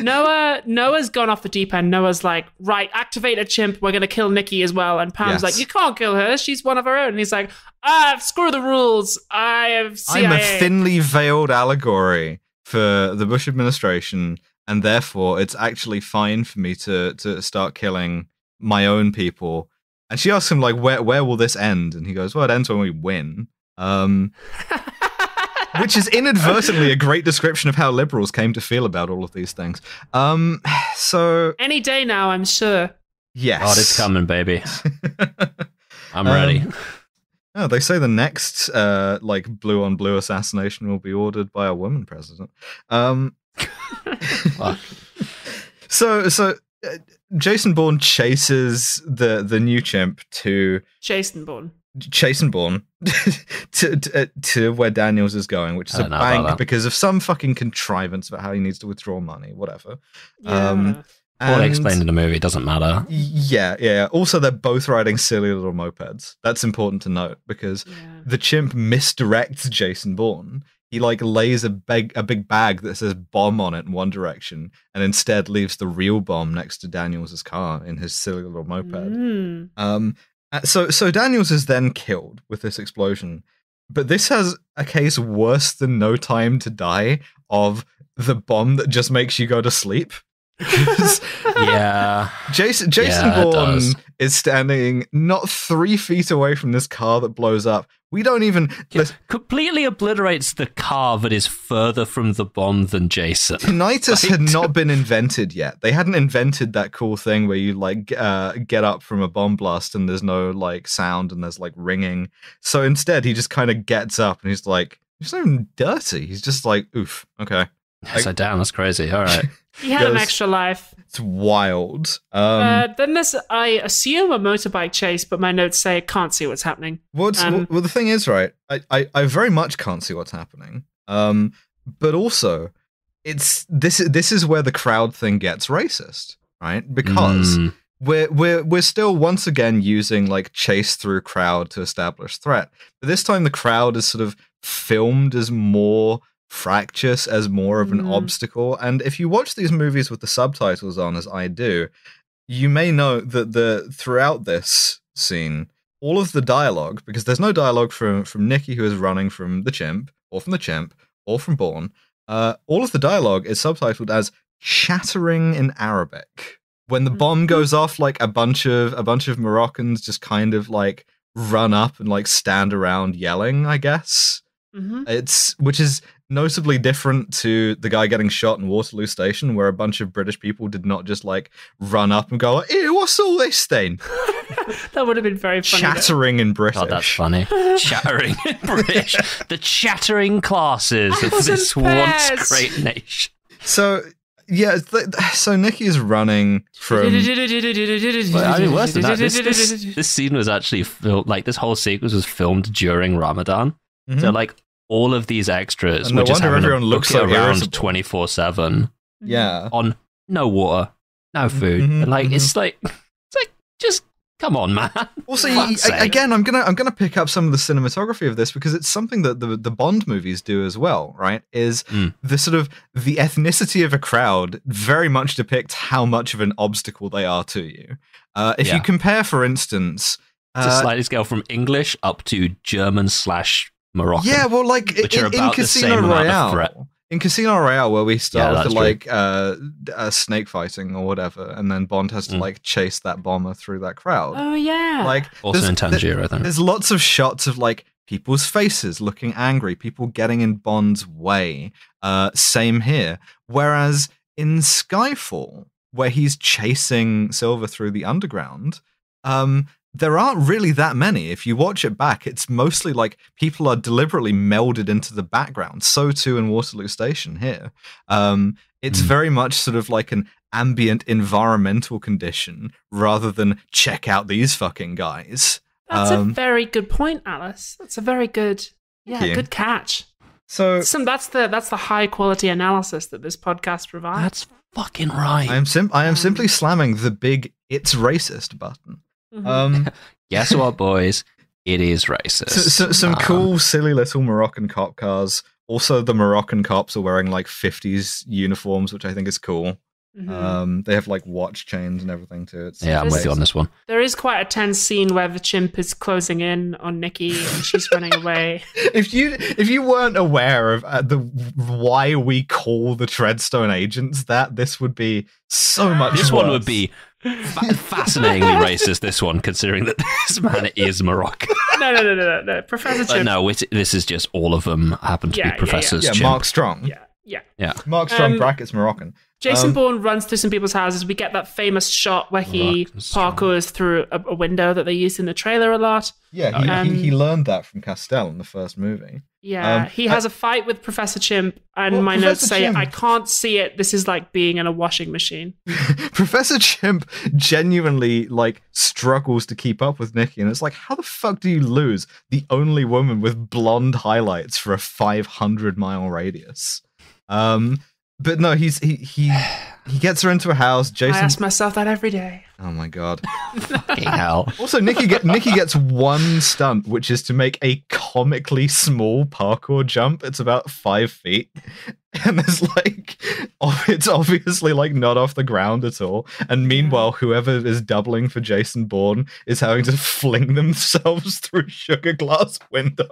Noah's gone off the deep end. Noah's like, right, activate a chimp. We're going to kill Nikki as well. And Pam's like, you can't kill her. She's one of her own. And he's like, screw the rules. I'm a thinly veiled allegory for the Bush administration, and therefore it's actually fine for me to start killing my own people. And she asks him, like, where will this end? And he goes, well, it ends when we win. Which is inadvertently a great description of how liberals came to feel about all of these things. So any day now, I'm sure. Yes. God, it's coming, baby. I'm ready. Oh, they say the next like blue on blue assassination will be ordered by a woman president. So Jason Bourne chases the new chimp to Jason Bourne to where Daniels is going, which is a bank because of some fucking contrivance about how he needs to withdraw money, whatever. All explained in the movie, doesn't matter. Yeah. Also, they're both riding silly little mopeds. That's important to note because the chimp misdirects Jason Bourne. He like lays a big bag that says bomb on it in one direction and instead leaves the real bomb next to Daniels' car in his silly little moped. So Daniels is then killed with this explosion. But this has a case worse than No Time to Die of the bomb that just makes you go to sleep. Jason Bourne is standing not 3 feet away from this car that blows up. We don't even completely obliterates the car that is further from the bomb than Jason. Tinnitus had not been invented yet. They hadn't invented that cool thing where you like get up from a bomb blast and there's no like sound and there's like ringing. So instead, he just kind of gets up and he's like, he's not even dirty. He's just like, oof, okay. So damn, that's crazy. All right. He had an extra life. It's wild. Then there's, I assume, a motorbike chase, but my notes say I can't see what's happening. Well, the thing is, right, I very much can't see what's happening. But also, this is where the crowd thing gets racist, right? Because we're still once again using like chase through crowd to establish threat. But this time the crowd is sort of filmed as more fractious, as more of an obstacle. And if you watch these movies with the subtitles on, as I do, you may know that throughout this scene, all of the dialogue, because there's no dialogue from Nikki, who is running from the chimp, or from the chimp, or from Bourne, all of the dialogue is subtitled as chattering in Arabic. When the bomb goes off, like a bunch of Moroccans just kind of like run up and like stand around yelling, I guess. Which is notably different to the guy getting shot in Waterloo Station, where a bunch of British people did not just like run up and go, "Ew, what's all this then?" That would have been very funny. Chattering in British. God, that's funny. Chattering in British. The chattering classes of this once great nation. So yeah, so Nikki is running from. I mean, worse than that, this scene was actually filmed, like this whole sequence was filmed during Ramadan. So like all of these extras were just having to look around 24/7. Yeah, on no water, no food, and like it's like just come on, man. Also, again, I'm gonna pick up some of the cinematography of this because it's something that the Bond movies do as well, right? Is the sort of the ethnicity of a crowd very much depicts how much of an obstacle they are to you. If you compare, for instance, it's a sliding scale from English up to German / Moroccan. Yeah, well, like in Casino Royale. In Casino Royale, where we start with like snake fighting or whatever, and then Bond has to like chase that bomber through that crowd. Oh yeah. Like also in Tangier, I think. There's lots of shots of like people's faces looking angry, people getting in Bond's way. Same here. Whereas in Skyfall, where he's chasing Silver through the underground, there aren't really that many. If you watch it back, it's mostly like people are deliberately melded into the background. So too in Waterloo Station here. It's very much sort of like an ambient environmental condition rather than check out these fucking guys. That's a very good point, Alice. That's a very good, good catch. So that's the high quality analysis that this podcast provides. That's fucking right. I am simply slamming the big "it's racist" button. Guess what, boys? It is racist. Some cool, silly little Moroccan cop cars. Also, the Moroccan cops are wearing like 50s uniforms, which I think is cool. They have like watch chains and everything too. I'm with you on this one. There is quite a tense scene where the chimp is closing in on Nikki and she's running away. If you weren't aware of why we call the Treadstone agents that, this would be so much. This worse. One would be fascinatingly racist. This one, considering that this man is Moroccan. No, Professor Chimp. No, this is just all of them happen to be Professors. Yeah, Chimp. Mark Strong. Yeah. Mark Strong brackets Moroccan. Jason Bourne runs through some people's houses. We get that famous shot where he parkours through a window that they used in the trailer a lot. Yeah, he learned that from Castell in the first movie. Yeah, he has a fight with Professor Chimp, and my notes say, I can't see it. This is like being in a washing machine. Professor Chimp genuinely like struggles to keep up with Nikki, and it's like, how the fuck do you lose the only woman with blonde highlights for a 500-mile radius? But no, he's He gets her into a house. Jason. I ask myself that every day. Oh my god. Fucking hell. Also, Nikki gets one stunt, which is to make a comically small parkour jump. It's about 5 feet. And it's it's obviously like not off the ground at all. And meanwhile, whoever is doubling for Jason Bourne is having to fling themselves through sugar glass windows.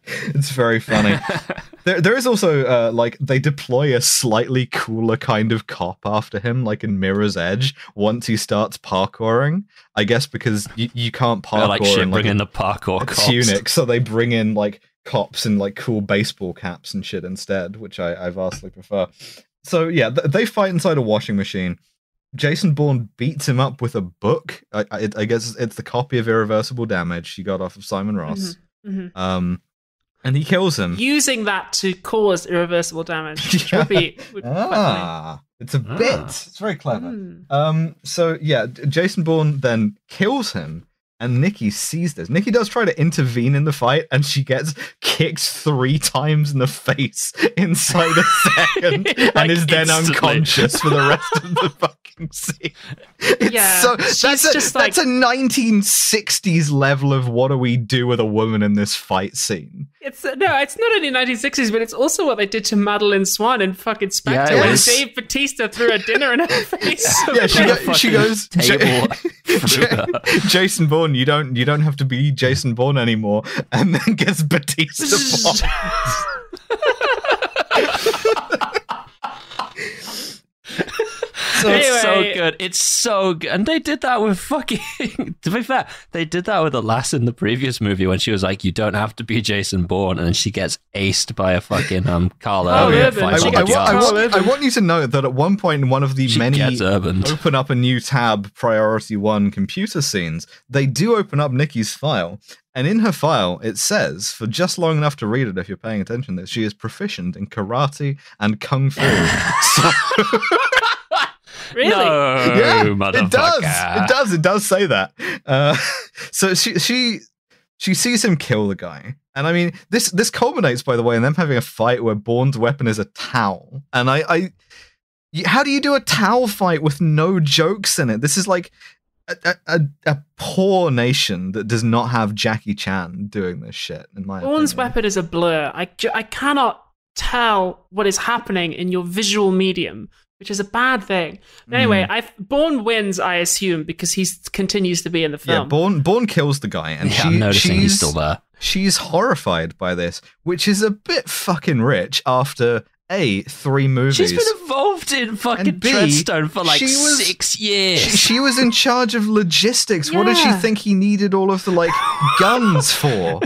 It's very funny. There is also they deploy a slightly cooler kind of cop after him, like in Mirror's Edge. Once he starts parkouring, I guess because you can't parkour in bring in the parkour cops. Tunic, so they bring in like cops in like cool baseball caps and shit instead, which I vastly prefer. So yeah, they fight inside a washing machine. Jason Bourne beats him up with a book. I guess it's the copy of Irreversible Damage he got off of Simon Ross. And he kills him. Using that to cause irreversible damage. Which would be it's a bit. It's very clever. So yeah, Jason Bourne then kills him, and Nikki sees this. Nikki does try to intervene in the fight, and she gets kicked 3 times in the face inside a second, and is then unconscious for the rest of the fucking scene. That's a 1960s level of what do we do with a woman in this fight scene. It's not only 1960s, but it's also what they did to Madeline Swan in fucking Spectre when Dave Bautista threw a dinner in her face. She goes, Jason Bourne, you don't have to be Jason Bourne anymore, and then gets Bautista bombed. It's so good. It's so good. And they did that with fucking... To be fair, they did that with the lass in the previous movie when she was like, you don't have to be Jason Bourne, and then she gets aced by a fucking Carl Urban. I want you to know that at one point in one of the many open up a new tab priority 1 computer scenes, they do open up Nikki's file. And in her file, it says, for just long enough to read it if you're paying attention, that she is proficient in karate and kung fu. Really? No, yeah, motherfucker. It does say that. So she sees him kill the guy. And I mean, this culminates, by the way, in them having a fight where Bourne's weapon is a towel. And how do you do a towel fight with no jokes in it? This is like a poor nation that does not have Jackie Chan doing this shit, in my opinion. Bourne's weapon is a blur. I cannot tell what is happening in your visual medium, which is a bad thing. But anyway, Bourne wins, I assume, because he continues to be in the film. Yeah, Bourne kills the guy, and I'm noticing he's still there. She's horrified by this, which is a bit fucking rich after 3 movies. She's been involved in fucking Treadstone for like 6 years. She was in charge of logistics. Yeah. What did she think he needed all of the guns for?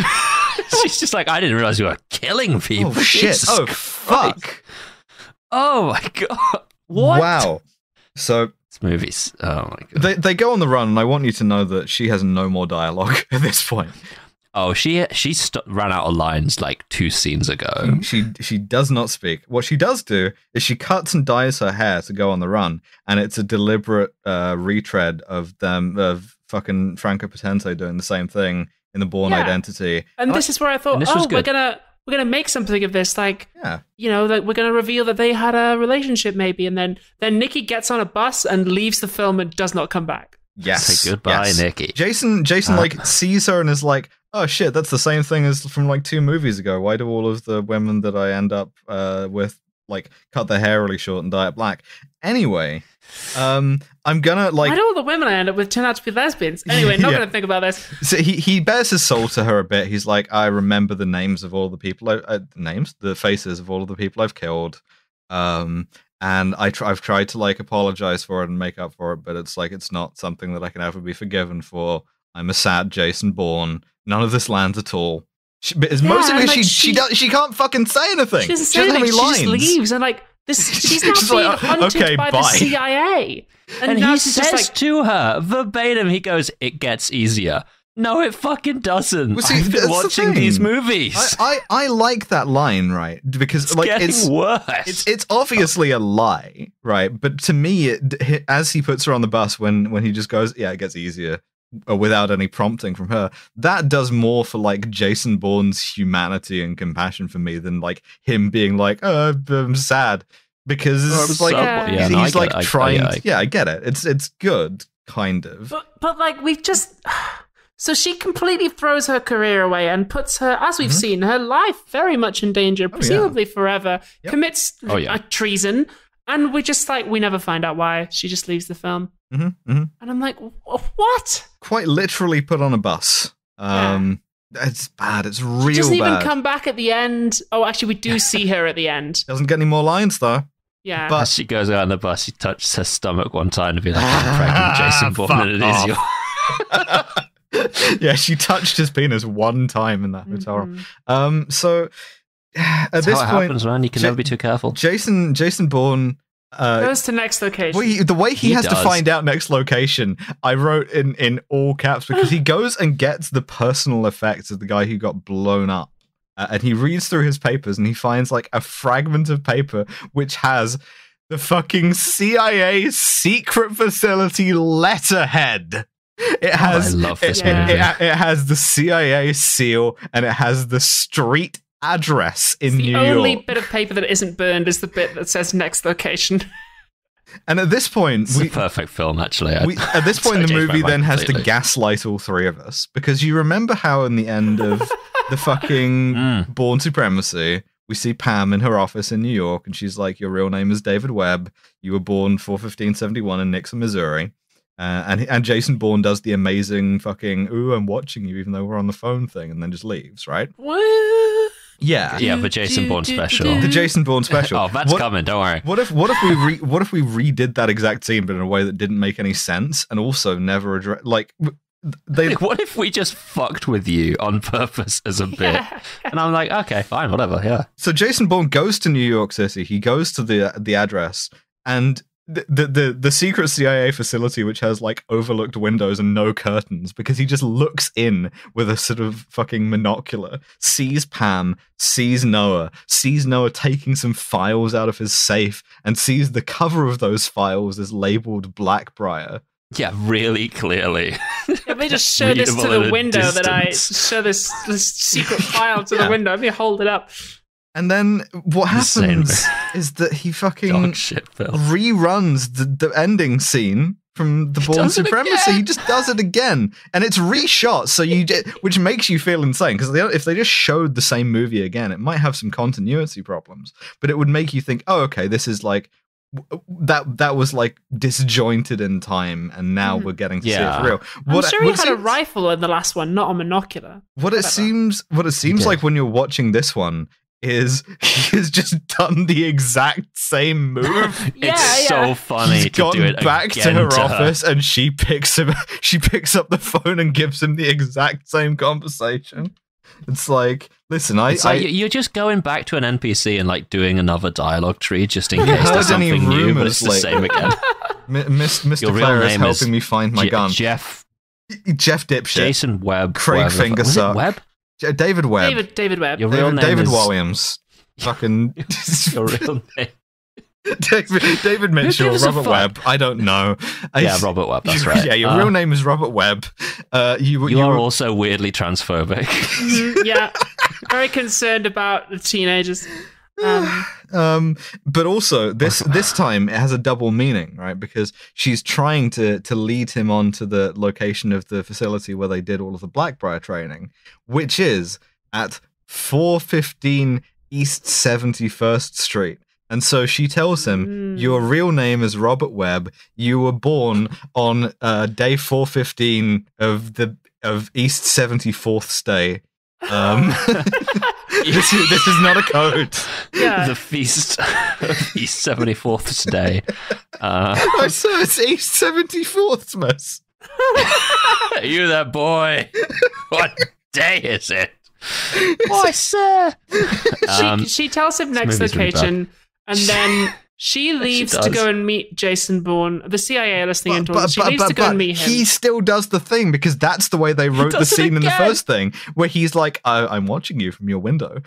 She's just like, I didn't realize you were killing people. Oh shit! Jesus fuck! Christ. Oh my god! What? Wow. So this movie's oh my god. They go on the run, and I want you to know that she has no more dialogue at this point. Oh, she ran out of lines like 2 scenes ago. She does not speak. What she does do is she cuts and dyes her hair to go on the run, and it's a deliberate retread of fucking Franco Potente doing the same thing in the Bourne Identity. And this is where I thought, we're gonna make something of this, we're gonna reveal that they had a relationship maybe, and then Nikki gets on a bus and leaves the film and does not come back. Yes. Say goodbye, Nikki. Jason sees her and is like, oh shit, that's the same thing as from 2 movies ago. Why do all of the women that I end up with cut their hair really short and dye it black? Anyway, I'm gonna why do all the women I end up with turn out to be lesbians? Anyway, not gonna think about this. So he bears his soul to her a bit. He's like, I remember the names of all the people the faces of all of the people I've killed. And I've tried to apologize for it and make up for it, but it's not something that I can ever be forgiven for. I'm a sad Jason Bourne. None of this lands at all. Mostly because she can't fucking say anything. She doesn't say anything. She just leaves and she's not being hunted by the CIA. And he says to her verbatim, he goes, "It gets easier." No, it fucking doesn't. Well, see, I've been watching these movies. I like that line, right? Because it's getting worse. It's obviously a lie, right? But to me, as he puts her on the bus when he just goes, "Yeah, it gets easier," without any prompting from her, that does more for Jason Bourne's humanity and compassion for me than him being like, "Oh, I'm sad." because it's like he's like trying. I get it. It's good, kind of. But like we've just. So she completely throws her career away and puts her, as we've seen, her life very much in danger, presumably forever, commits treason, and we just we never find out why. She just leaves the film. And I'm like, what? Quite literally put on a bus. It's bad. It's real bad. She doesn't even come back at the end. Oh, actually, we do see her at the end. Doesn't get any more lines, though. Yeah. But as she goes out on the bus, she touches her stomach one time to be like, I'm pregnant, Jason Bourne, and it is your... Yeah, she touched his penis one time in that hotel room. So at this point, happens, man. You can never be too careful. Jason Bourne goes to next location. The way he has to find out next location, I wrote in all caps because he goes and gets the personal effects of the guy who got blown up, and he reads through his papers and he finds like a fragment of paper which has the fucking CIA secret facility letterhead. It has. I love this movie. It has the CIA seal and it has the street address in New York. The only bit of paper that isn't burned is the bit that says next location. And at this point, it's a perfect film. Actually, at this point, the movie then has to gaslight all three of us, because you remember how in the end of the fucking Bourne Supremacy, we see Pam in her office in New York, and she's like, "Your real name is David Webb. You were born 4/15/71 in Nixon, Missouri." And Jason Bourne does the amazing fucking "ooh, I'm watching you even though we're on the phone" thing, and then just leaves, right? What? Yeah, the Jason Bourne special. The Jason Bourne special. Oh, that's coming. Don't worry. What if we redid that exact scene, but in a way that didn't make any sense, and also never address what if we just fucked with you on purpose as a bit? And I'm like, okay, fine, whatever. Yeah. So Jason Bourne goes to New York City. He goes to the address and. The secret CIA facility, which has like overlooked windows and no curtains, because he just looks in with a sort of fucking monocular, sees Pam, sees Noah taking some files out of his safe, and sees the cover of those files is labeled _Blackbriar. Yeah, really clearly. If they just show this to the window, that I show this secret file to the window, let me hold it up. And then what happens is that he fucking reruns the ending scene from the Bourne Supremacy. He just does it again, and it's reshot. So which makes you feel insane, because if they just showed the same movie again, it might have some continuity problems. But it would make you think, oh, okay, this is like that was like disjointed in time, and now we're getting to see it for real. I'm sure he had a rifle in the last one, not a monocular. What it seems like when you're watching this one is he has just done the exact same move. It's so funny. He's gone back to her office and she picks up the phone and gives him the exact same conversation. It's like, listen, you're just going back to an NPC and like doing another dialogue tree just in case there's something new, but it's the same again. Mr. Clare is helping me find my gun. Jeff Dipshit. Jason Webb. Craig Fingersuck. Webb? David Webb. David Webb. Your real name David is... Williams. Fucking... Your real name. David Mitchell, Robert Webb. I don't know. Robert Webb, that's right. Yeah, your real name is Robert Webb. You are also weirdly transphobic. Yeah. Very concerned about the teenagers. But also this time it has a double meaning, right? Because she's trying to lead him on to the location of the facility where they did all of the Blackbriar training, which is at 415 East 71st Street. And so she tells him, your real name is Robert Webb. You were born on day 415 of East 74th Day. This is not a code. Yeah. The feast of East 74th Day. I said it's East 74th, miss. You that boy. What day is it? Why, sir? She tells him next location, and then she leaves to go and meet Jason Bourne. The CIA are listening into it. She leaves to go and meet him. He still does the thing, because that's the way they wrote the scene in the first thing, where he's like, I'm watching you from your window,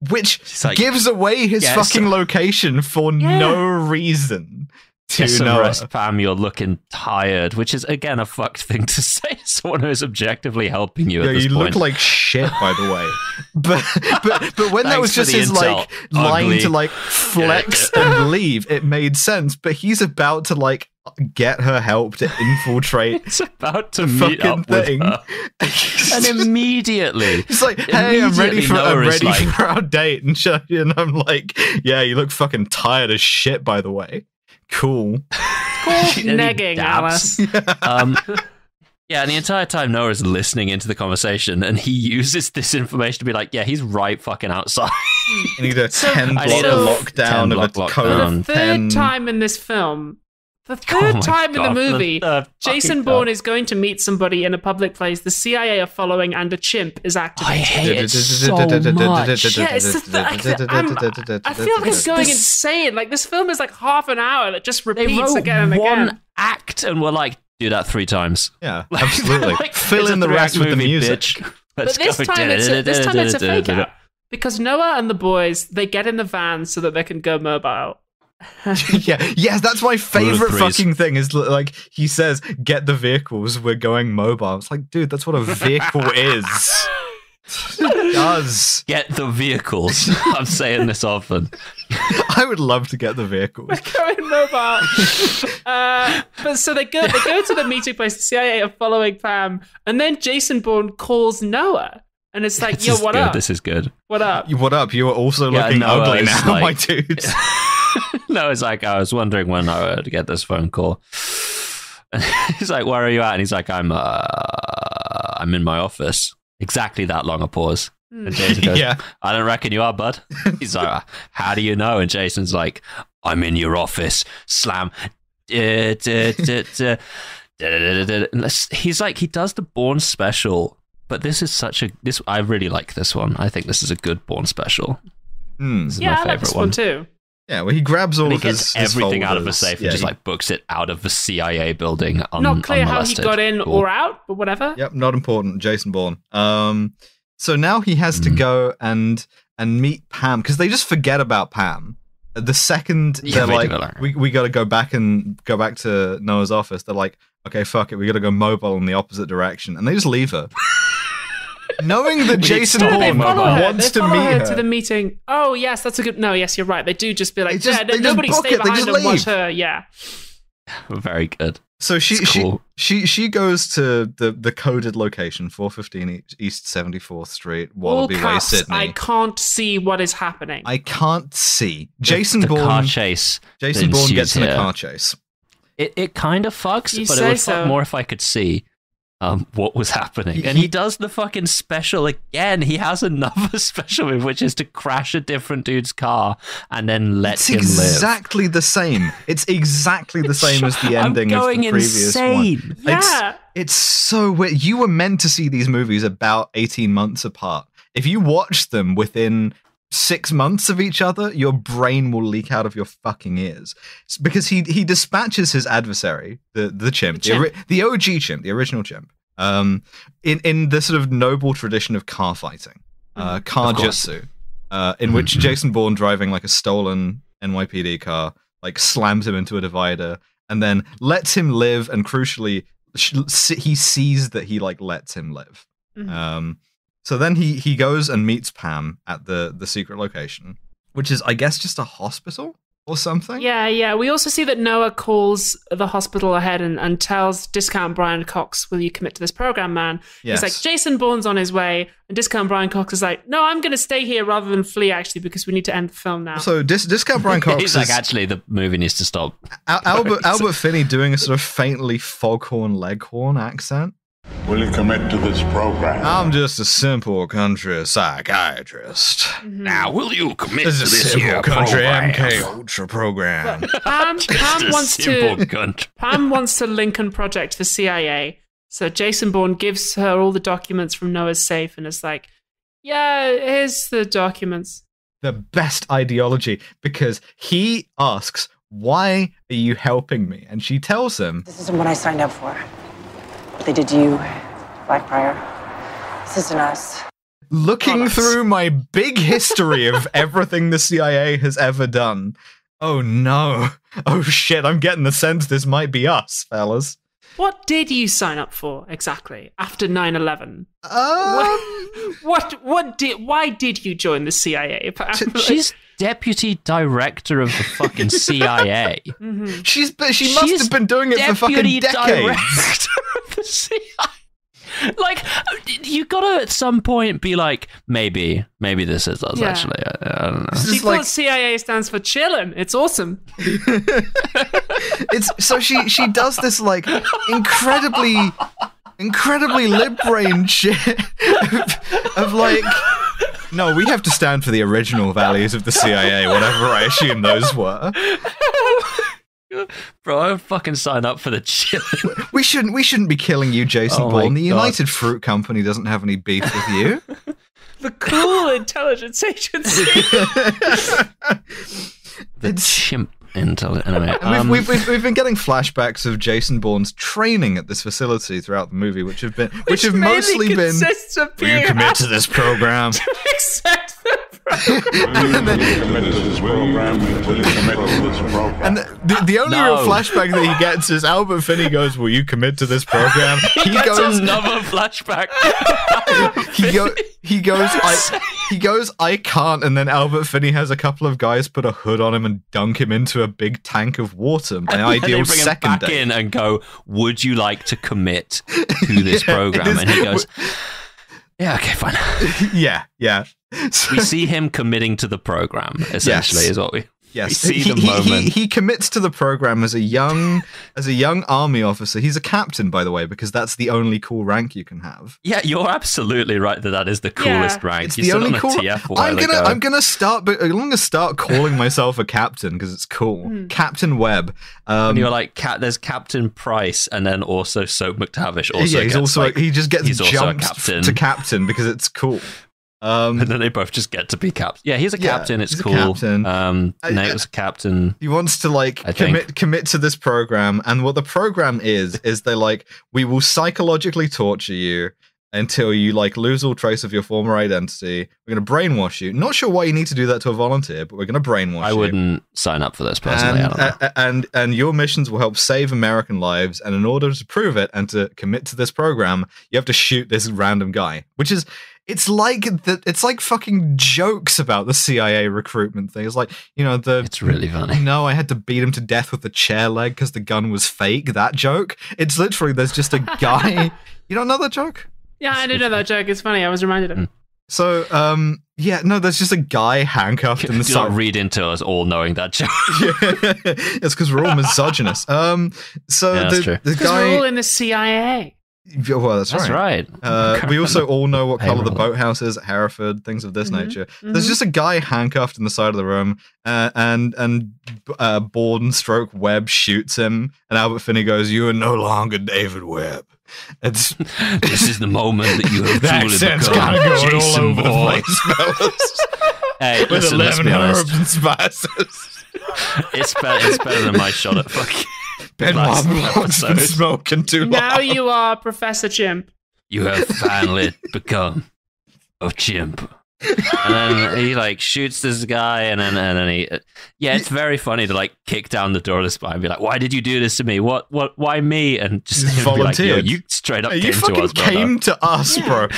which gives away his fucking location for no reason. to some Noah. rest, Pam. You're looking tired, which is again a fucked thing to say. Someone who is objectively helping you. At this you point. look like shit, by the way. But when that was just his like line to like flex and leave, it made sense. But he's about to like get her help to infiltrate. It's about to meet up with her. And immediately it's like, hey, I'm ready for our date, and I'm like, yeah, you look fucking tired as shit, by the way. Cool. Negging, Alice. Yeah, and the entire time Noah's listening into the conversation, and he uses this information to be like, yeah, he's right fucking outside. I need a 10-block lockdown of a code. For the third time in this film, the third time in the movie, Jason Bourne is going to meet somebody in a public place. The CIA are following, and a chimp is activated. I hate it so much. Yeah, I feel like it's going insane. Like, this film is like half an hour that just repeats again and again. One act, and we're like, do that 3 times. Yeah, absolutely. Fill in the rest with the music. Bitch. But this time it's a fake out. Because Noah and the boys, they get in the van so that they can go mobile. Yes, that's my favorite fucking thing is like he says, get the vehicles, we're going mobile. It's like, dude, that's what a vehicle is. It does. Get the vehicles. I'm saying this often. I would love to get the vehicles. We're going mobile. But so they go to the meeting place. The CIA are following Pam, and then Jason Bourne calls Noah. And it's like, yo, what up? This is good. What up? What up? You are also looking ugly now, like, my dude. No, it's like, I was wondering when I would get this phone call. And he's like, where are you at? And he's like, I'm in my office. Exactly that long a pause. And Jason goes, I don't reckon you are, bud. He's like, how do you know? And Jason's like, I'm in your office. Slam. He's like, he does the Bourne special. But this is I really like this one. I think this is a good Bourne special. This is my favorite I like this one too. Yeah, well, he grabs all of his everything out of the safe and just like books it out of the CIA building. Not clear how he got in or out, but whatever. Yep, not important. Jason Bourne. So now he has to go and meet Pam because they just forget about Pam. The second they're like, we got to go back to Noah's office. They're like, okay, fuck it, we got to go mobile in the opposite direction, and they just leave her. Knowing that Jason Bourne wants to meet her to the meeting. Oh yes, that's a good. No, yes, you're right. They do just be like, nobody stay behind and watch her. Yeah, very good. So she goes to the coded location, 415 East 74th Street, Wallaby Way, Sydney. I can't see what is happening. I can't see. Jason Bourne car chase. Jason Bourne gets in a car chase. It kind of fucks, but it would fuck more if I could see what was happening. And he does the fucking special again. He has another special move, which is to crash a different dude's car and then let him live. It's exactly the same. It's exactly the same as the ending of the previous one. Yeah. It's so weird. You were meant to see these movies about 18 months apart. If you watch them within 6 months of each other, your brain will leak out of your fucking ears. It's because he dispatches his adversary, the chimp, the OG chimp, the original chimp, in the sort of noble tradition of car fighting, car jutsu, in which Jason Bourne, driving like a stolen NYPD car, like slams him into a divider and then lets him live, and crucially, he sees that he like lets him live. So then he goes and meets Pam at the secret location, which is, I guess, just a hospital or something. Yeah. We also see that Noah calls the hospital ahead and tells Discount Brian Cox, will you commit to this program, man? Yes. He's like, Jason Bourne's on his way. And Discount Brian Cox is like, no, I'm going to stay here rather than flee, actually, because we need to end the film now. So Discount Brian Cox He's like, actually, the movie needs to stop. Albert Finney doing a sort of faintly foghorn leghorn accent. Will you commit to this program? I'm just a simple country psychiatrist. Now, will you commit to this simple country program? MK Ultra program? Pam wants to Lincoln Project the CIA. So Jason Bourne gives her all the documents from Noah's safe and is like, yeah, here's the documents. The best ideology, because he asks, why are you helping me? And she tells him, this isn't what I signed up for. What they did to you, Blackbriar. This isn't us. Looking through my big history of everything the CIA has ever done. Oh no. Oh shit, I'm getting the sense this might be us, fellas. What did you sign up for exactly after 9/11? Why did you join the CIA? She's deputy director of the fucking CIA. Mm-hmm. She must have been doing it for fucking decades. Director of the CIA. Like, you gotta at some point be like, maybe this is us, actually. I don't know. She thought CIA stands for chillin'. It's awesome. So she does this like incredibly lib-brain shit of like, no, we have to stand for the original values of the CIA, whatever I assume those were. Bro, I would fucking sign up for the chillin'. We shouldn't be killing you, Jason Bourne. The United Fruit Company doesn't have any beef with you. The cool intelligence agency. The chimp intelligence. Anyway, we've been getting flashbacks of Jason Bourne's training at this facility throughout the movie, which have mostly been. Will you commit to this program? To accept the And the only real flashback that he gets is Albert Finney goes, "Will you commit to this program?" He goes another flashback. He goes, "I can't," and then Albert Finney has a couple of guys put a hood on him and dunk him into a big tank of water. My ideal second him back date. in and go, "Would you like to commit to this program?" And he goes, "Yeah, okay, fine." Yeah. We see him committing to the program, essentially, is what we see the moment. He commits to the program as a young army officer. He's a captain, by the way, because that's the only cool rank you can have. Yeah, you're absolutely right that is the coolest rank. It's you the stood only on cool. a TF a while ago. I'm gonna start calling myself a captain because it's cool. Captain Webb. And you're like, there's Captain Price, and then also 𝒲𝒾𝓁𝓁 also. He just gets jumped to captain because it's cool. And then they both just get to be captain. Yeah, he's a captain. It's cool. Nate was a captain. He wants to commit to this program, and what the program is they're like, we will psychologically torture you until you lose all trace of your former identity. We're going to brainwash you. Not sure why you need to do that to a volunteer, but we're going to brainwash you. I wouldn't sign up for this personally. And your missions will help save American lives. And in order to prove it and to commit to this program, you have to shoot this random guy, which is. It's like fucking jokes about the CIA recruitment thing. It's like, it's really funny. No, I had to beat him to death with the chair leg because the gun was fake. That joke. It's literally there's just a guy. You don't know that joke? Yeah, I do know that joke. It's funny. I was reminded of it. So, there's just a guy handcuffed in the side. Don't read into us all knowing that joke. It's because we're all misogynist. The guy. We're all in the CIA. Well, that's right. We also all know what color the boathouse is at Hereford, things of this nature. There's just a guy handcuffed in the side of the room, and Bourne / Webb shoots him, and Albert Finney goes, "You are no longer David Webb." This is the moment that you have truly become Jason Bourne. Hey, with listen, 11 herbs and spices. It's better than my shot at fucking. Benoit Blanc's been smoking too long. Now you are Professor Chimp. You have finally become a chimp. And then he shoots this guy, and then he it's very funny to kick down the door of the spy and be like, "Why did you do this to me? Why me?" And just volunteered. Like, you straight up you came to us, bro.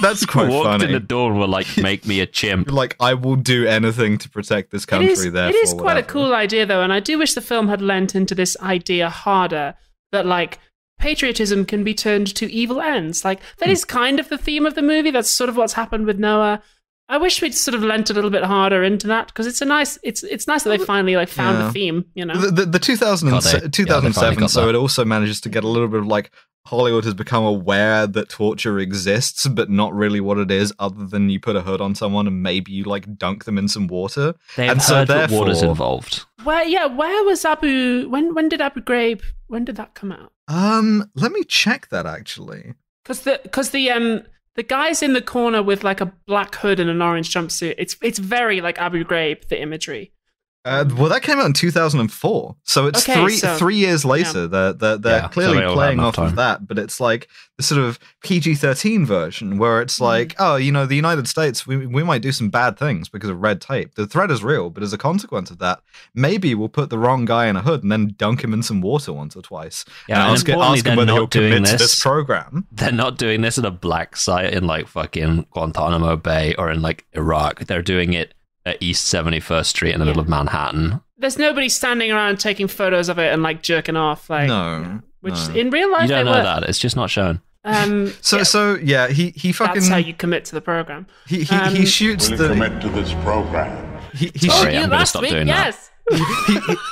That's quite walked funny. in the door and were make me a chimp. You're I will do anything to protect this country. It is quite a cool idea, though, and I do wish the film had lent into this idea harder that patriotism can be turned to evil ends. That is kind of the theme of the movie. That's sort of what's happened with Noah. I wish we'd sort of lent a little bit harder into that because it's nice that they finally found a theme, The 2007, so it also manages to get a little bit of Hollywood has become aware that torture exists, but not really what it is, other than you put a hood on someone and maybe you dunk them in some water. They've heard that water's involved. Where was Abu? When did Abu Ghraib? When did that come out? Let me check that actually. Because the guy's in the corner with a black hood and an orange jumpsuit. It's very Abu Ghraib, the imagery. Well, that came out in 2004, so it's three years later. They're clearly playing off of that, but it's like the sort of PG-13 version where it's like, oh, you know, the United States, we might do some bad things because of red tape. The threat is real, but as a consequence of that, maybe we'll put the wrong guy in a hood and then dunk him in some water once or twice. Yeah, and ask him whether he'll commit to this program. They're not doing this at a black site in like fucking Guantanamo Bay or in like Iraq. They're doing it at East 71st Street in the middle of Manhattan. There's nobody standing around taking photos of it and like jerking off. Like, which in real life you don't they know were. that. It's just not shown. So he fucking. That's how you commit to the program. He shoots the. Commit to this program. Sorry, I'm going to stop doing that.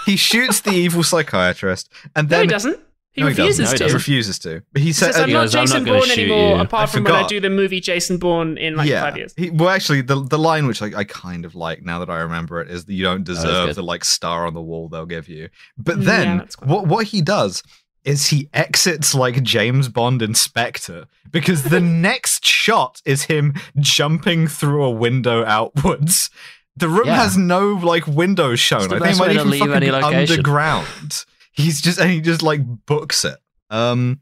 He shoots the evil psychiatrist, and then he doesn't. He refuses to. He refuses to. But he says, I'm not Jason Bourne anymore, apart from when I do the movie Jason Bourne in like 5 years. Well, actually, the line which I kind of like now that I remember it is that you don't deserve the like star on the wall they'll give you. But then what he does is he exits like James Bond Inspector, because the next shot is him jumping through a window outwards. The room has no like windows shown. I think it might even fucking be underground. He just like books it. And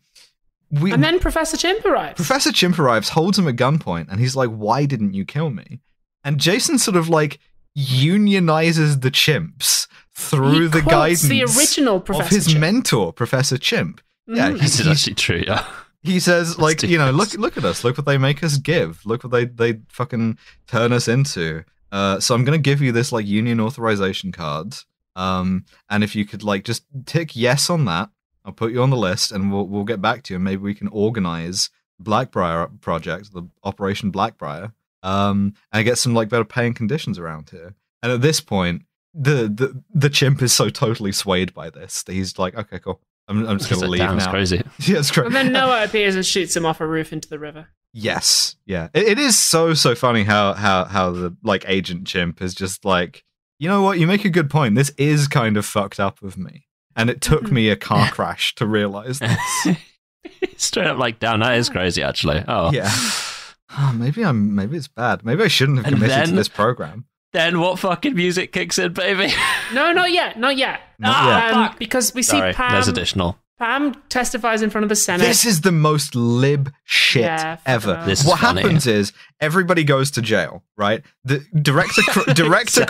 then Professor Chimp arrives. Professor Chimp arrives, holds him at gunpoint, and he's like, "Why didn't you kill me?" And Jason sort of like unionizes the chimps through the guidance the original Professor of his Chimp. mentor, Professor Chimp. Yeah, this is actually true. Yeah, he says like, you know, look at us, look what they make us give, look what they fucking turn us into. So I'm gonna give you this like union authorization card. And if you could like just tick yes on that, I'll put you on the list, and we'll get back to you. Maybe we can organize Blackbriar project, the Operation Blackbriar, and get some like better paying conditions around here. And at this point, the chimp is so totally swayed by this that he's like, okay, cool. I'm just gonna leave now. That's crazy. Yeah, it's crazy. And then Noah appears and shoots him off a roof into the river. Yes, yeah. It is so funny how the like Agent Chimp is just like, you know what? You make a good point. This is kind of fucked up of me. And it took me a car crash to realize this. Straight up like, damn, that is crazy, actually. Oh. Yeah. Oh, maybe it's bad. Maybe I shouldn't have committed to this program. Then what fucking music kicks in, baby? No, not yet. Fuck. Because we see Pam. There's additional. Pam testifies in front of the Senate. This is the most lib shit ever. What happens is everybody goes to jail, right? The director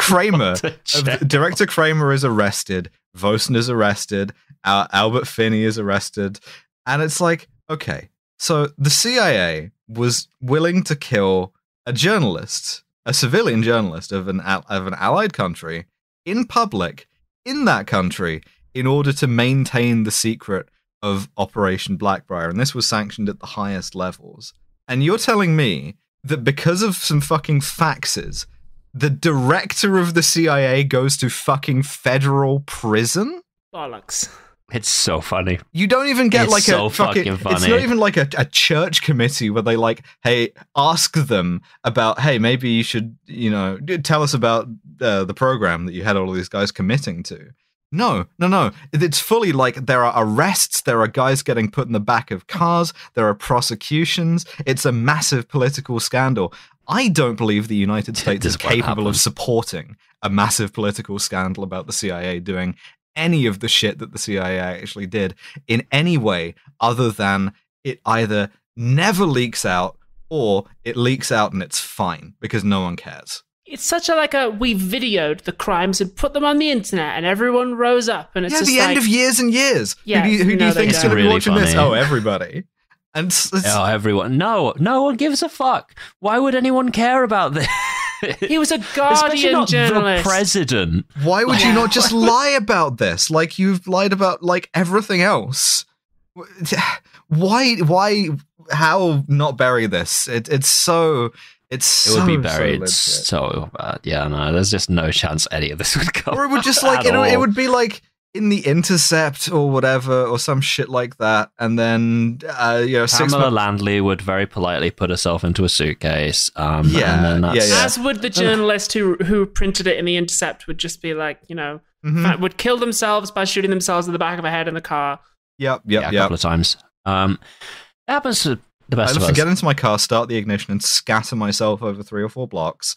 Kramer is arrested. Vosen is arrested. Albert Finney is arrested, and it's like, okay, so the CIA was willing to kill a journalist, a civilian journalist of an allied country, in public in that country, in order to maintain the secret of Operation Blackbriar, and this was sanctioned at the highest levels. And you're telling me that because of some fucking faxes, the director of the CIA goes to fucking federal prison? Bollocks. It's so funny. You don't even get like so a fucking funny. It's not even like a church committee where they like, hey, ask them about, hey, maybe you should, you know, tell us about the program that you had all of these guys committing to. No. It's fully like there are arrests, there are guys getting put in the back of cars, there are prosecutions. It's a massive political scandal. I don't believe the United States is capable of supporting a massive political scandal about the CIA doing any of the shit that the CIA actually did in any way other than it either never leaks out or it leaks out and it's fine because no one cares. It's such a we videoed the crimes and put them on the internet and everyone rose up and it's just the end of years and years. Yeah, who do you think's going to be watching funny. this? Oh, everybody. And everyone. No one gives a fuck. Why would anyone care about this? He was a Guardian journalist. The president. Why would you not just lie about this? Like you've lied about like everything else. Why? How not bury this? It would be buried so bad. Yeah, no, there's just no chance any of this would come. Or it would just like it would be like in The Intercept or whatever, or some shit like that, and then Pamela Landley would very politely put herself into a suitcase. As would the journalist who printed it in The Intercept would just be like, would kill themselves by shooting themselves in the back of a head in the car. Yep. A couple of times. It happens to the best of us. Get into my car, start the ignition, and scatter myself over 3 or 4 blocks.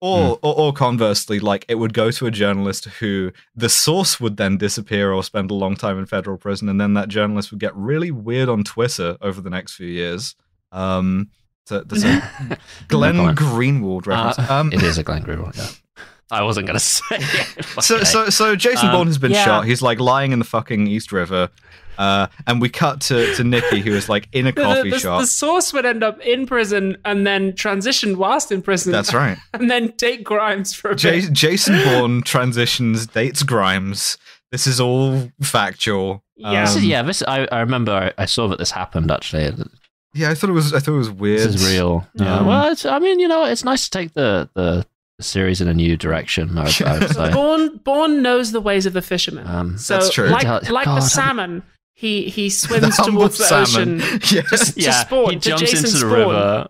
Or conversely, like it would go to a journalist who the source would then disappear or spend a long time in federal prison, and then that journalist would get really weird on Twitter over the next few years. There's a Glenn Greenwald reference. It is a Glenn Greenwald. Yeah. I wasn't gonna say it. So Jason Bourne has been shot. He's like lying in the fucking East River. And we cut to Nikki, who is like in a coffee shop. The source would end up in prison and then transition whilst in prison. That's right. And then date Grimes for a bit. Jason Bourne transitions, dates Grimes. This is all factual. Yeah. I remember I saw that this happened actually. Yeah, I thought it was weird. This is real. Yeah. Well, it's nice to take the series in a new direction. I would say. Bourne knows the ways of the fisherman. So that's true. Like the salmon. He swims towards the ocean. To spawn. He jumps Jason into the Spawn. river.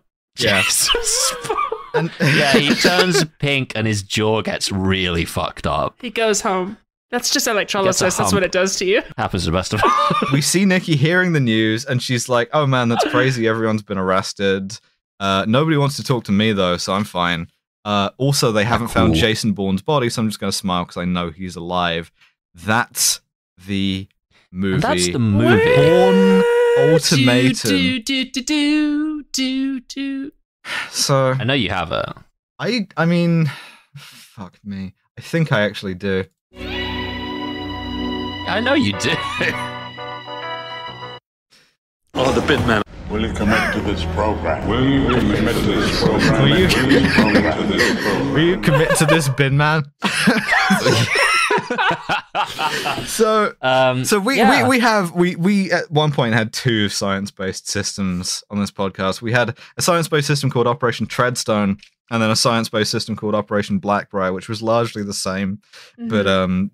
Yeah. He turns pink and his jaw gets really fucked up. He goes home. That's just electrolysis. That's what it does to you. Happens to the best of us. We see Nikki hearing the news, and she's like, "Oh man, that's crazy. Everyone's been arrested. Nobody wants to talk to me though, so I'm fine." Also, they haven't found Jason Bourne's body, so I'm just going to smile because I know he's alive. That's the movie. And that's the movie. Bourne Ultimatum. So I know you have it. I mean, fuck me. I think I actually do. I know you do. Oh, the bit man. Will you commit to this program? Will you commit to this program? Will you commit to this bin man? So we at one point had two science-based systems on this podcast. We had a science-based system called Operation Treadstone, and then a science-based system called Operation 𝒲𝒾𝓁, which was largely the same, but turned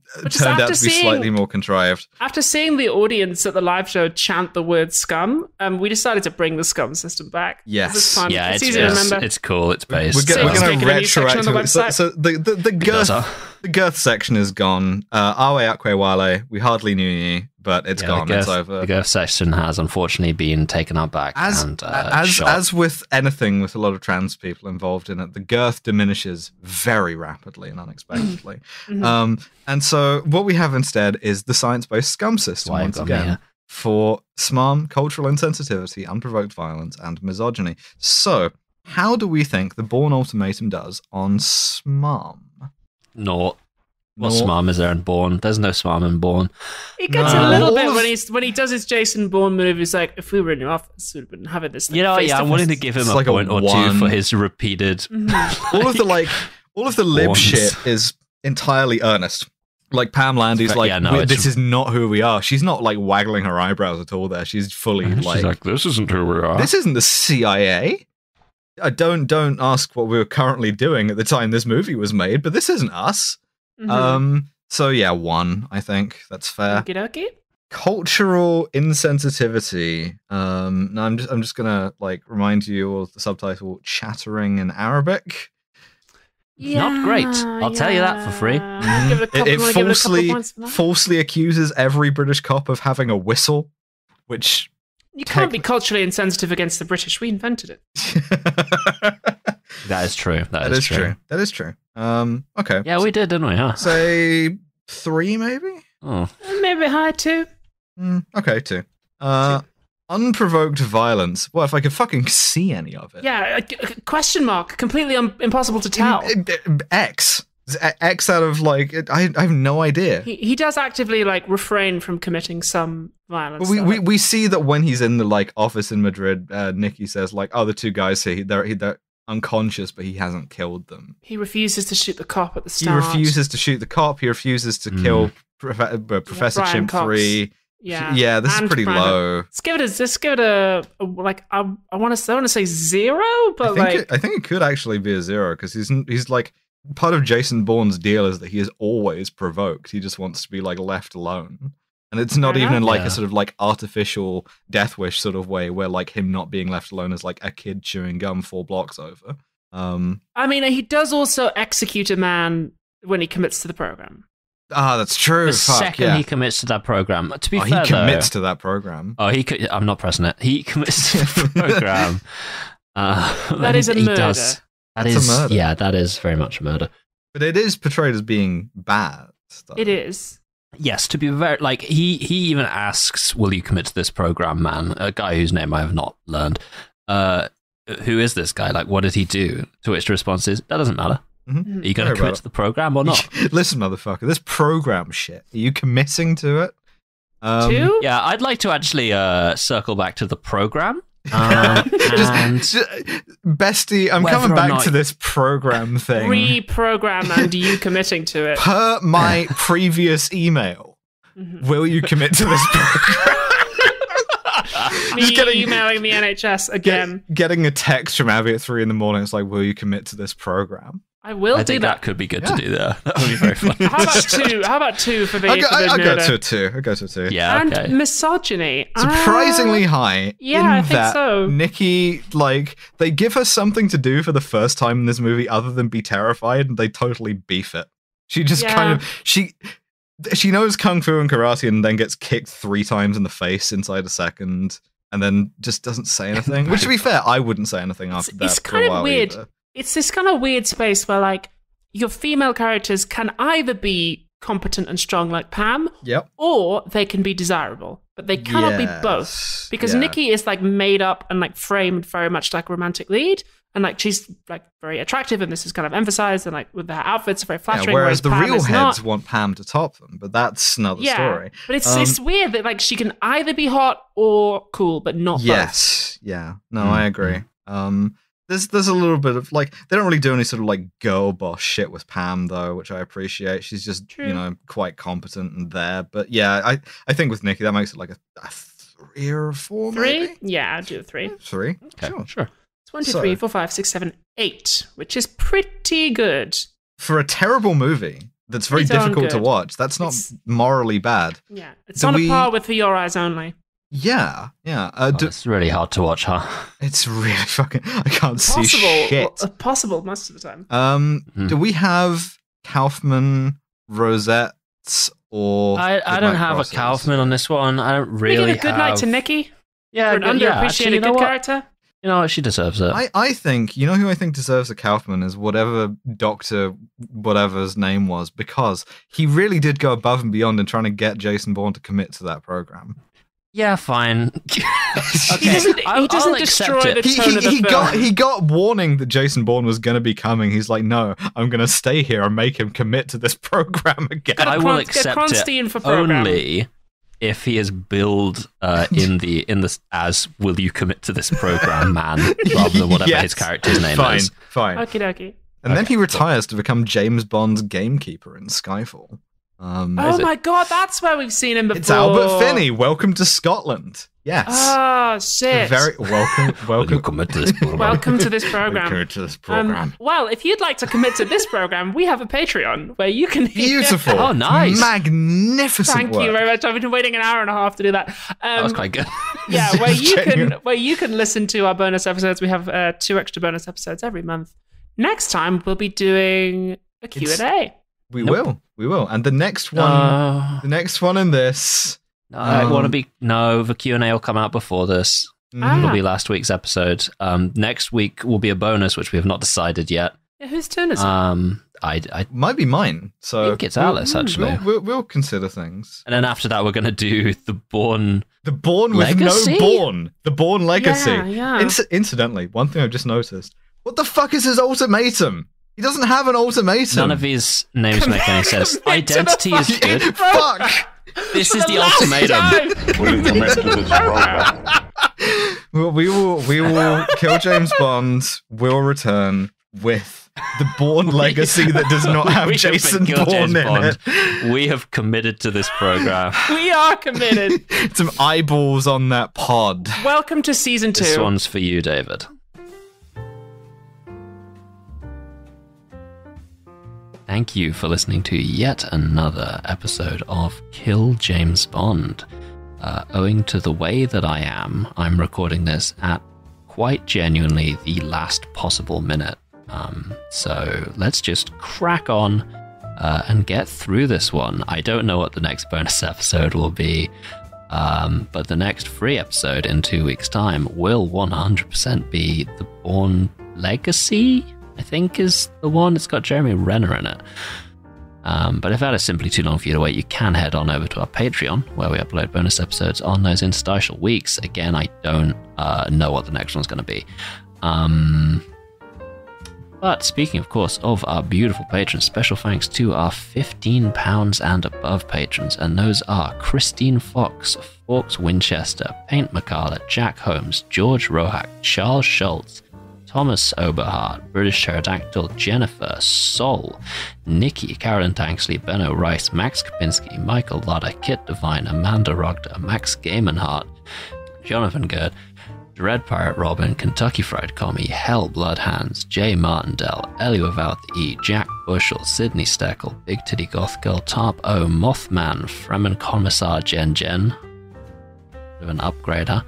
out to be slightly more contrived. After seeing the audience at the live show chant the word scum, we decided to bring the scum system back. Yes. It's fun. Yeah, it's easy to remember. It's cool. It's based. We're going to retroactively. So the girth section is gone. 𝒑𝒏𝒏𝒏𝒏𝒏𝒏𝒏𝒏𝒏𝒏🔏 we hardly knew you, but it's gone. It's over. The girth section has unfortunately been taken out back. As with anything with a lot of trans people involved in it, the girth diminishes very rapidly and unexpectedly. And so what we have instead is the science-based scum system once again for SMARM, cultural insensitivity, unprovoked violence, and misogyny. So how do we think the Bourne Ultimatum does on SMARM? What SMARM is there in Bourne? There's no SMARM in Bourne. He gets a little bit when he does his Jason Bourne movie. He's like, if we were in your office, we'd have been having this. I'm willing to give him a point or two for his repeated. All of the lib shit is entirely earnest. Like Pam Landy's this is not who we are. She's not like waggling her eyebrows at all there. She's fully She's like, this isn't who we are. This isn't the CIA. Don't ask what we were currently doing at the time this movie was made, but this isn't us. So yeah, 1, I think that's fair. Okey-dokey. Cultural insensitivity. Now I'm just gonna like remind you of the subtitle chattering in Arabic. Yeah, not great. I'll tell you that for free. It falsely accuses every British cop of having a whistle, which you can't be culturally insensitive against the British. We invented it. That is true. That is true. That is true. Okay. Yeah, we did, didn't we? Huh? Say 3, maybe. Oh, maybe high 2. Okay, 2. Unprovoked violence. What if I could fucking see any of it? Yeah, question mark. Completely impossible to tell. X out of like, I have no idea. He does actively like refrain from committing some violence. We see that when he's in the like office in Madrid, Nikki says like, oh, the two guys here, they're unconscious, but he hasn't killed them. He refuses to shoot the cop at the start. He refuses to shoot the cop. He refuses to kill Professor Chimp 3. Yeah, this is pretty low. Let's give it a like. I want to say 0, but I think it could actually be a 0 because he's like part of Jason Bourne's deal is that he is always provoked. He just wants to be like left alone, and it's not even in like a sort of like artificial death wish sort of way where like him not being left alone is like a kid chewing gum 4 blocks over. I mean, he does also execute a man when he commits to the program. That's true. The second he commits to that program. To be fair, he commits to that program. I'm not pressing it. He commits to the program. That is a murder. That's a murder. Yeah, that is very much a murder. But it is portrayed as being bad stuff. It is. Yes, to be very like he even asks, "Will you commit to this program, man?" A guy whose name I have not learned. Who is this guy? Like, what did he do? To which the response is, "That doesn't matter. Mm-hmm. Are you going to commit to the program or not?" Listen, motherfucker, this program shit. Are you committing to it? Two? Yeah, I'd like to actually circle back to the program. And bestie, I'm coming back to this program thing. Reprogram, and you committing to it? Per my previous email, will you commit to this program? Emailing the NHS again. Getting a text from Abby at 3 a.m. It's like, will you commit to this program? I will do think that. That could be good to do there. That would be very fun. How about two? How about two for the I'll go to a 2. I'll go to a 2. Yeah, okay. And misogyny. Surprisingly high. Yeah, in I think that so. Nikki, like, they give her something to do for the first time in this movie other than be terrified, and they totally beef it. She just kind of... She knows Kung Fu and karate and then gets kicked 3 times in the face inside a second, and then just doesn't say anything. Which, to be fair, I wouldn't say anything after that. It's kind of weird. Either. It's this kind of weird space where, like, your female characters can either be competent and strong like Pam, or they can be desirable. But they cannot be both. Because Nikki is, like, made up and, like, framed very much like a romantic lead. And, like, she's, like, very attractive, and this is kind of emphasized, and, like, with her outfits are very flattering. Whereas the Pam real heads not. want Pam to top them, but that's another story. But it's weird that, like, she can either be hot or cool, but not both. Yeah. No, I agree. There's a little bit of, like, they don't really do any sort of, like, girl boss shit with Pam, though, which I appreciate. She's just, you know, quite competent and there. But yeah, I think with Nikki, that makes it like a 3 or a 4, 3? maybe? Yeah, I'll do a 3. 3? Okay, sure. 1, 2, 3, 4, 5, 6, 7, 8, which is pretty good. For a terrible movie that's very difficult to watch, that's not morally bad. Yeah, it's on a par with For Your Eyes Only. Yeah. It's really hard to watch, huh? It's really fucking... I can't see shit. Possible most of the time. Do we have Kaufman rosettes or... I don't have crosses? A Kaufman on this one. I don't really We give a good night to Nikki? Yeah, for an underappreciated good character? You know what? She deserves it. I think, you know who I think deserves a Kaufman is whatever Dr. whatever's name was, because he really did go above and beyond in trying to get Jason Bourne to commit to that program. Yeah, fine. Okay. He doesn't destroy the tone of the film. He got warning that Jason Bourne was going to be coming. He's like, no, I'm going to stay here and make him commit to this program again. I will accept it only if he is billed in the as "Will you commit to this program, man?" rather than whatever his character's name is. Fine. Okie dokie. And then he retires to become James Bond's gamekeeper in Skyfall. Oh my god, that's where we've seen him before. It's Albert Finney. Welcome to Scotland. Yes. Oh shit. Very welcome to this program. Welcome to this program. Welcome to this program. Well, if you'd like to commit to this program, we have a Patreon where you can. Beautiful. Oh, nice. Magnificent. Thank you very much. I've been waiting an hour and a half to do that. That was quite good. Yeah, where you can listen to our bonus episodes. We have 2 extra bonus episodes every month. Next time we'll be doing a Q&A. We will. And the next one in this. The Q&A will come out before this. It'll be last week's episode. Next week will be a bonus, which we have not decided yet. Yeah, whose turn is it? I might be mine. So I think it's Alice, actually. We'll consider things. And then after that, we're going to do the Bourne. The Bourne with Legacy? no Bourne. The Bourne Legacy. Yeah. Incidentally, one thing I've just noticed. What the fuck is his ultimatum? He doesn't have an ultimatum. None of these names make any sense. Identity is good. Fuck! This is the ultimatum. Will you commit to this program? Well, we will kill James Bond. We'll return with the Bourne legacy that does not have Jason Bourne in it. We have committed to this program. We are committed. Some eyeballs on that pod. Welcome to season 2. This one's for you, David. Thank you for listening to yet another episode of Kill James Bond. Owing to the way that I am, I'm recording this at quite genuinely the last possible minute. So let's just crack on and get through this one. I don't know what the next bonus episode will be, but the next free episode in 2 weeks' time will 100% be the Bourne Legacy. I think is the one. It's got Jeremy Renner in it. But if that is simply too long for you to wait, you can head on over to our Patreon, where we upload bonus episodes on those interstitial weeks. Again, I don't know what the next one's going to be. But speaking, of course, of our beautiful patrons, special thanks to our £15 and above patrons, and those are Christine Fox, Fawkes Winchester, Paint McCarla, Jack Holmes, George Rohack, Charles Schultz, Thomas Oberhart, British Pterodactyl, Jennifer, Sol, Nikki, Carolyn Tanksley, Benno Rice, Max Kapinski, Michael Lauder, Kit Devine, Amanda Rogda, Max Gaimanhart, Jonathan Gerd, Red Pirate Robin, Kentucky Fried Commie, Hell Bloodhands, Jay Martindale, Ellie Without the E, Jack Bushel, Sydney Steckel, Big Titty Goth Girl, Tarp O, Mothman, Fremen Commissar Jen, bit of an upgrader,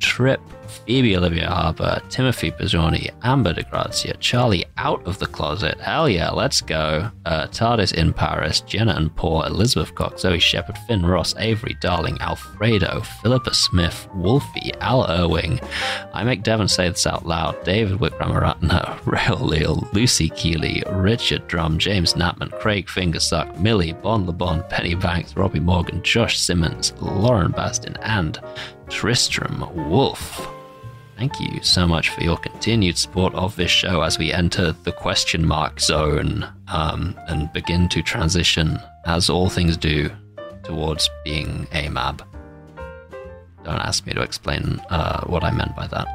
Trip, Phoebe Olivia Harper, Timothy Pizzoni, Amber DeGrazia, Charlie Out of the Closet, hell yeah, let's go, TARDIS in Paris, Jenna and Paul, Elizabeth Cox, Zoe Shepherd, Finn Ross, Avery Darling, Alfredo, Philippa Smith, Wolfie, Al Irwing, I make Devon say this out loud, David Wickramarantner, Rail Leal, Lucy Keeley, Richard Drum, James Knappman, Craig Fingersuck, Millie, Bon LeBon, Penny Banks, Robbie Morgan, Josh Simmons, Lauren Bastin, and Tristram Wolf. Thank you so much for your continued support of this show as we enter the question mark zone and begin to transition, as all things do, towards being a mab. Don't ask me to explain what I meant by that.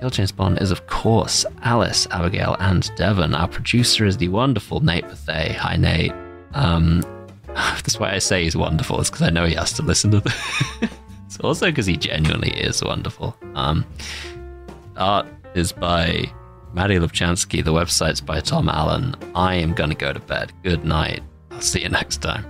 Kill James Bond is, of course, Alice, Abigail, and Devon. Our producer is the wonderful 𝒲𝒾𝓁𝓂𝓂𝓾. Hi, Nate. That's why I say he's wonderful. It's because I know he has to listen to this. It's also because he genuinely is wonderful. Art is by Maddie Lubchansky. The website's by Tom Allen. I am going to go to bed. Good night. I'll see you next time.